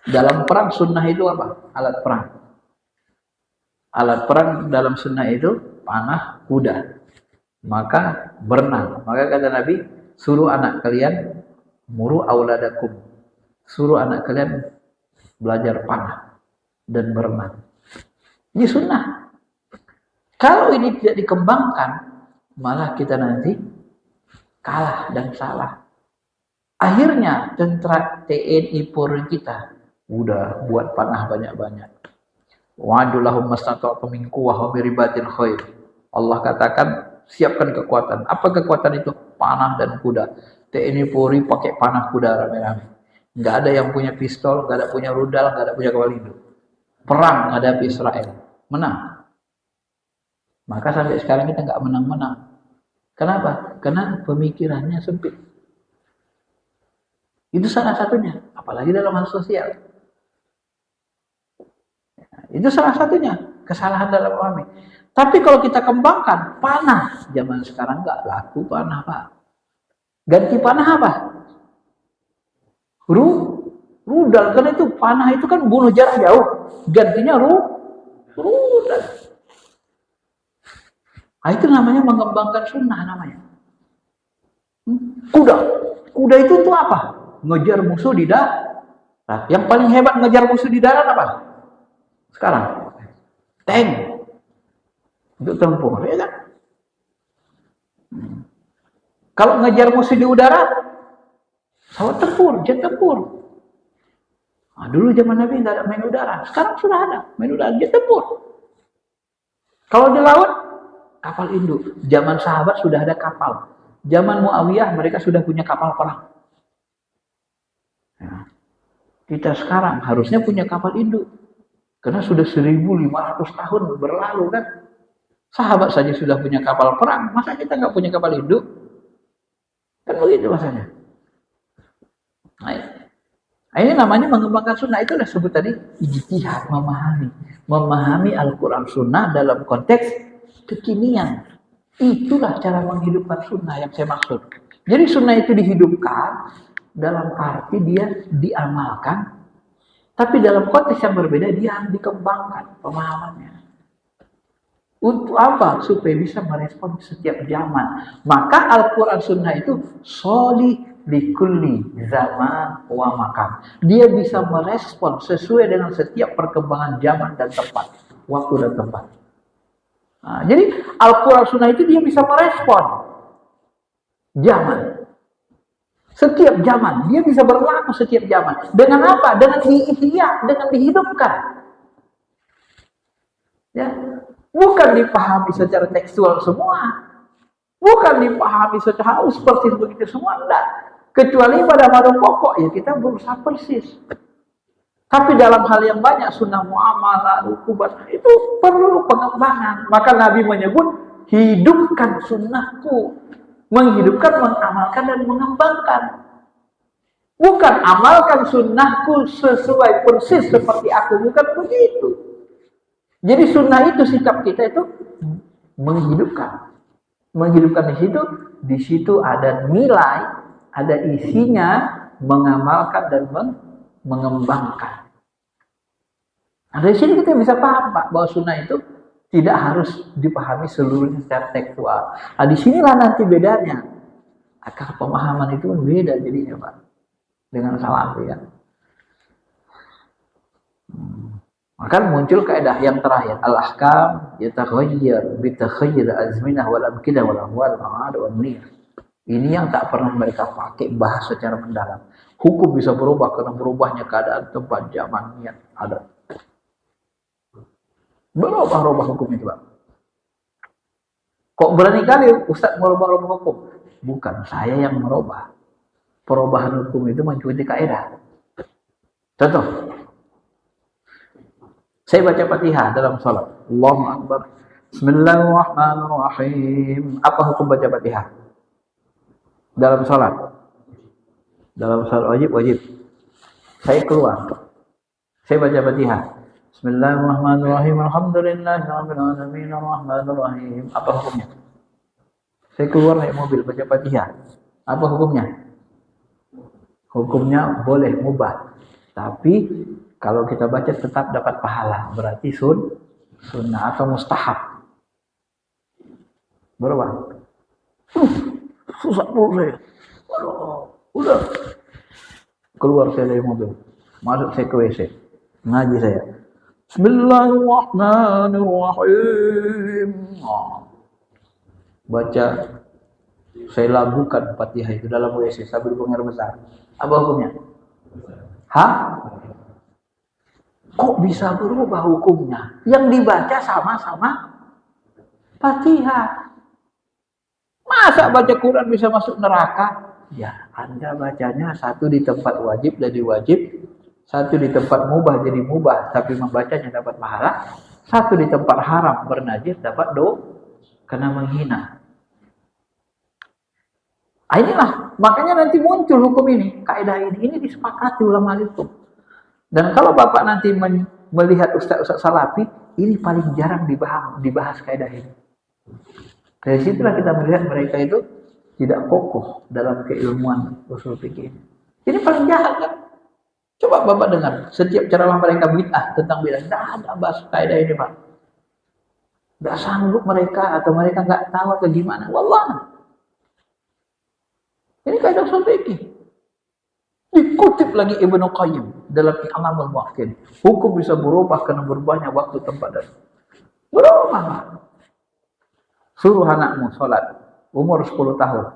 dalam perang sunnah itu apa? Alat perang. Alat perang dalam sunnah itu panah, kuda. Maka berenang. Maka kata Nabi, suruh anak kalian muru auladakum. Suruh anak kalian belajar panah dan berenang. Ini sunnah. Kalau ini tidak dikembangkan, malah kita nanti kalah dan salah. Akhirnya tentara TNI Polri kita Udah buat panah banyak-banyak. Wa'adu lahum mastata'tum min quwwah wa ribatil khair. Allah katakan siapkan kekuatan. Apa kekuatan itu? Panah dan kuda. TNI Polri pakai panah kuda rame-rame. Nggak ada yang punya pistol, nggak ada punya rudal, nggak ada punya kapal induk. Perang menghadapi Israel. Menang. Maka sampai sekarang kita nggak menang-menang. Kenapa? Karena pemikirannya sempit. Itu salah satunya. Apalagi dalam hal sosial. Itu salah satunya kesalahan dalam memahami. Tapi kalau kita kembangkan panah, zaman sekarang nggak laku panah, Pak. Ganti panah apa? Rudal, karena itu panah itu kan bunuh jarak jauh. Gantinya rudal. Nah, itu namanya mengembangkan sunnah namanya. Kuda itu untuk apa? Ngejar musuh di darat. Nah, yang paling hebat ngejar musuh di darat apa? Sekarang tank untuk tempur, ya kan? Kalau ngejar musuh di udara, pesawat tempur, jet tempur. Nah, dulu zaman Nabi nggak ada main udara, sekarang sudah ada main udara, jet tempur. Kalau di laut, kapal induk. Zaman sahabat sudah ada kapal. Zaman Muawiyah mereka sudah punya kapal perang. Ya. Kita sekarang harusnya punya kapal induk. Karena sudah 1500 tahun berlalu kan. Sahabat saja sudah punya kapal perang. Masa kita nggak punya kapal induk? Kan begitu masanya. Nah, ini namanya mengembangkan sunnah. Itu udah sebut tadi ijtihad, memahami Al-Quran sunnah dalam konteks kekinian. Itulah cara menghidupkan sunnah yang saya maksud. Jadi sunnah itu dihidupkan dalam arti dia diamalkan. Tapi dalam konteks yang berbeda, dia harus dikembangkan pemahamannya. Untuk apa? Supaya bisa merespon setiap zaman. Maka Al-Quran Sunnah itu sholih likulli zaman wa makan. Dia bisa merespon sesuai dengan setiap perkembangan zaman dan tempat. Waktu dan tempat. Nah, jadi Al-Quran Sunnah itu dia bisa merespon zaman. Setiap zaman, dia bisa berlaku setiap zaman. Dengan apa? Dengan diihya, dengan dihidupkan. Ya, bukan dipahami secara tekstual semua. Bukan dipahami secara persis begitu semua, enggak. Kecuali pada pokok ya kita berusaha persis. Tapi dalam hal yang banyak sunnah muamalah, hukuman itu perlu pengembangan. Maka Nabi menyebut hidupkan sunnahku. Menghidupkan, mengamalkan, dan mengembangkan. Bukan amalkan sunnahku sesuai persis seperti aku. Bukan begitu. Jadi sunnah itu, sikap kita itu menghidupkan. Menghidupkan di situ ada nilai, ada isinya, mengamalkan dan mengembangkan. Nah, dari sini kita bisa paham, Pak, bahwa sunnah itu tidak harus dipahami seluruhnya secara tekstual. Nah, disinilah nanti bedanya. Akar pemahaman itu beda jadinya, Pak, dengan salafi ya. Maka muncul kaidah yang terakhir, al-ahkam yatakhayyar bi takhayyur azminah wal amkinah wal ahwal ma'ad wal niyyah. Ini yang tak pernah mereka pakai bahas secara mendalam. Hukum bisa berubah karena berubahnya keadaan, tempat, zaman, niat, adat. Berubah-ubah hukum itu, Pak. Kok berani kali Ustaz merubah-ubah hukum? Bukan saya yang merubah. Perubahan hukum itu mengikuti kaidah. Contoh. Saya baca Fatihah dalam salat. Allahu Akbar. Bismillahirrahmanirrahim. Apa hukum baca Fatihah? Dalam salat. Dalam salat wajib. Saya keluar. Saya baca Fatihah. Bismillahirrahmanirrahim. Alhamdulillahirabbil alamin arrahmanir rahim. Apa hukumnya? Saya keluar naik mobil baca Fatihah. Apa hukumnya? Hukumnya boleh, mubah. Tapi kalau kita baca tetap dapat pahala. Berarti sunnah atau mustahab. Berapa? Susah perut saya. Udah. Keluar saya dari mobil. Masuk saya ke WC. Ngaji saya. Bismillahirrahmanirrahim. Baca, saya lagukan Fatihah itu dalam WC sambil buang air besar. Apa hukumnya? Hah? Kok bisa berubah hukumnya? Yang dibaca sama-sama Fatihah. Masa baca Quran bisa masuk neraka? Ya, Anda bacanya satu di tempat wajib jadi wajib, satu di tempat mubah jadi mubah, tapi membacanya dapat pahala, satu di tempat haram bernajis dapat karena menghina. Inilah, makanya nanti muncul hukum ini, kaidah ini disepakati ulama hukum. Dan kalau Bapak nanti melihat ustaz-ustaz salafi, ini paling jarang dibahas kaidah ini. Dari situlah kita melihat mereka itu tidak kokoh dalam keilmuan usul fikih. Ini paling jahat kan? Coba Bapak dengar, setiap ceramah mereka bid'ah tentang bid'ah, tidak ada bahas kaidah ini Pak. Tidak sanggup mereka atau mereka nggak tahu atau gimana. Wallah. Ini kaidah usul fikih. Dikutip lagi Ibnu Qayyim dalam I'lamul Muwaqqi'in. Hukum bisa berubah karena berubahnya waktu, tempat dan berubah Pak. Suruh anakmu sholat umur 10 tahun,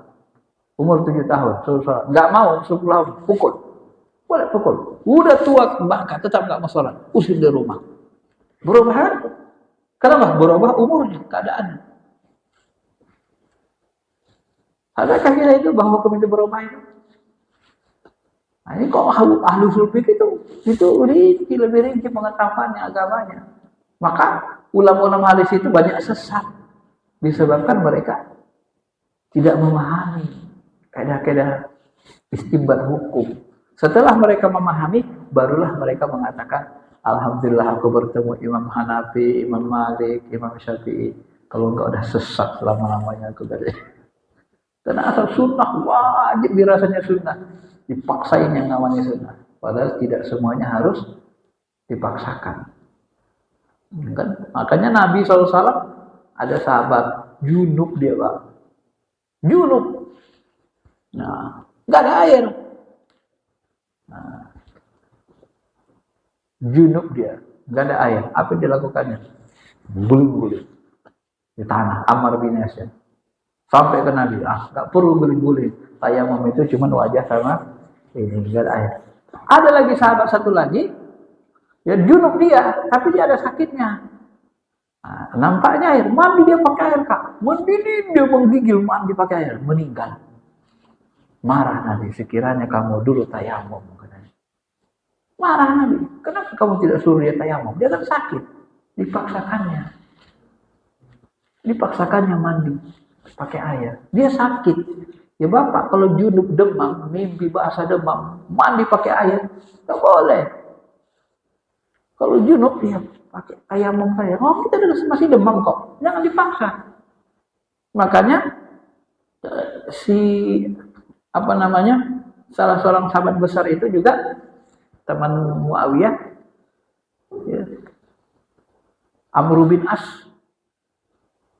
umur 7 tahun suruh sholat, nggak mau 10 tahun pukul, boleh pukul. Udah tua bahkan tetap nggak mau sholat, usir di rumah. Berubah kan? Kenapa? Berubah umurnya, keadaannya. Adakah kira itu bahwa hukum itu berubah itu? Nah, ini kok ahli usul fikih itu rinci, lebih rinci pengetahuannya agamanya. Maka ulama-ulama ahli itu banyak sesat. Disebabkan mereka tidak memahami kaidah-kaidah istinbat hukum. Setelah mereka memahami, barulah mereka mengatakan, alhamdulillah aku bertemu Imam Hanafi, Imam Malik, Imam Syafi'i. Kalau enggak udah sesat selama-lamanya aku dari. Karena asal sunnah wajib dirasanya sunnah, dipaksain yang namanya sunnah. Padahal tidak semuanya harus dipaksakan. Kan? Makanya Nabi SAW ada sahabat junub dia Pak, junub. Nah, nggak ada air. Nah, junub dia, nggak ada air. Apa yang dilakukannya? Guling-guling di tanah. Ammar bin Yasir sampai ke Nabi. Nggak perlu guling-guling. Tayamum itu cuma wajah sama ini, nggak ada air. Ada lagi sahabat satu lagi, ya junub dia, tapi dia ada sakitnya. Nah, nampaknya air, mandi dia pakai air Kak, mendidih dia menggigil, mandi pakai air, meninggal. Marah Nabi, sekiranya kamu dulu tayamum. Marah Nabi, kenapa kamu tidak suruh dia tayamum? Dia kan sakit, dipaksakannya mandi pakai air. Dia sakit, ya Bapak kalau junub demam, mimpi bahasa demam, mandi pakai air, tak boleh. Kalau junub dia pakai tayamum saya. Oh, kita masih demam kok. Jangan dipaksa. Makanya salah seorang sahabat besar itu juga teman Muawiyah, ya, Amr bin As.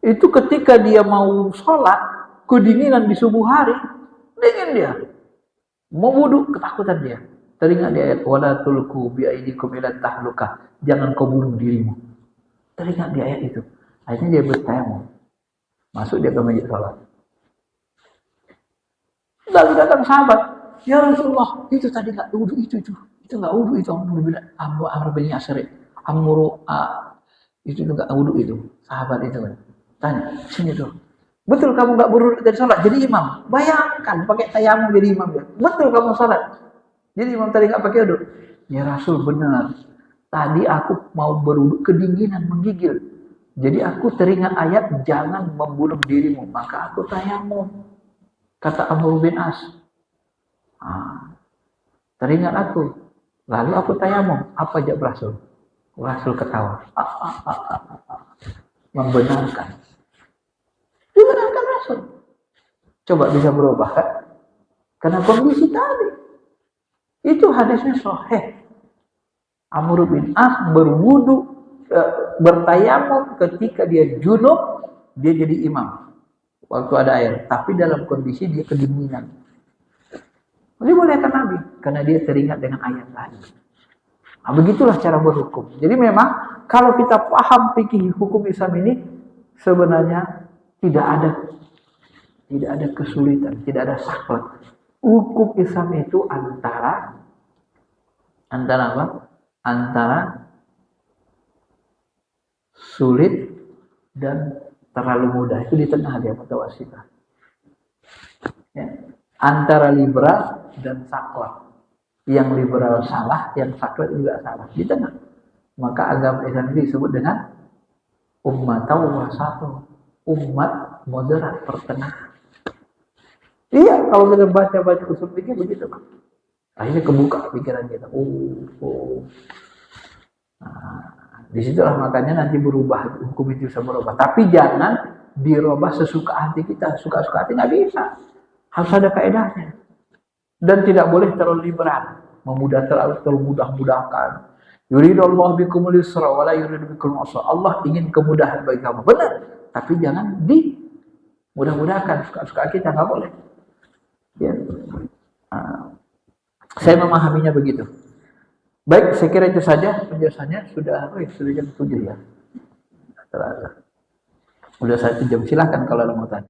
Itu ketika dia mau sholat, kedinginan di subuh hari, dingin dia. Mau wudu, ketakutan dia. Teringat di ayat wala tulqu bi aydikum ila tahlukah. Jangan kau bunuh dirimu. Teringat di ayat itu. Akhirnya dia bertayamum. Masuk dia ke masjid salat. Lalu datang sahabat, "Ya Rasulullah, itu tadi enggak wudu itu. Itu enggak wudu itu Amr bin Yasir. Itu enggak wudu itu." Sahabat itu kan. Tanya, "Sini tuh. Betul kamu enggak berwudu dari salat jadi imam?" Bayangkan pakai tayamum jadi imam dia. Betul kamu salat. Jadi imam tadi nggak pakai wudu. Ya Rasul benar. Tadi aku mau berwudu kedinginan menggigil. Jadi aku teringat ayat jangan membunuh dirimu. Maka aku tayamum. Kata Amr bin As. Teringat aku. Lalu aku tayamum. Apa jawab Rasul? Rasul ketawa. Membenarkan. Dibenarkan Rasul. Coba bisa berubah kan? Karena kondisi tadi. Itu hadisnya sahih. Amr bin As berwudu, bertayamum ketika dia junub, dia jadi imam. Waktu ada air, tapi dalam kondisi dia kedinginan. Ini boleh kan Nabi? Karena dia teringat dengan ayat tadi. Nah, begitulah cara berhukum. Jadi memang kalau kita paham fikih hukum Islam ini, sebenarnya tidak ada kesulitan, tidak ada saklek. Hukum Islam itu antara apa? Antara sulit dan terlalu mudah, itu di tengah dia mutawasitah. Ya. Antara liberal dan saklek. Yang liberal salah, yang saklek juga salah, di tengah. Maka agama Islam ini disebut dengan ummatun wasatun, umat moderat pertengahan. Iya, kalau kita baca usul fikih begitu, Pak. Akhirnya kebuka pikiran kita. Nah, disitulah makanya nanti berubah, hukum itu bisa berubah. Tapi jangan dirubah sesuka hati kita. Suka-suka hati nggak bisa. Harus ada kaedahnya. Dan tidak boleh terlalu liberal, terlalu mudah-mudahkan. Yuridullahu bikumul yusra wa la yuridu bikumul usra. Allah ingin kemudahan bagi kamu. Benar, tapi jangan mudah-mudahkan. Suka-suka kita nggak boleh. Ya. Saya memahaminya begitu. Baik, saya kira itu saja penjelasannya. Sudah jam 7 ya. Sudah 1 jam. Silahkan kalau ada mau tanya.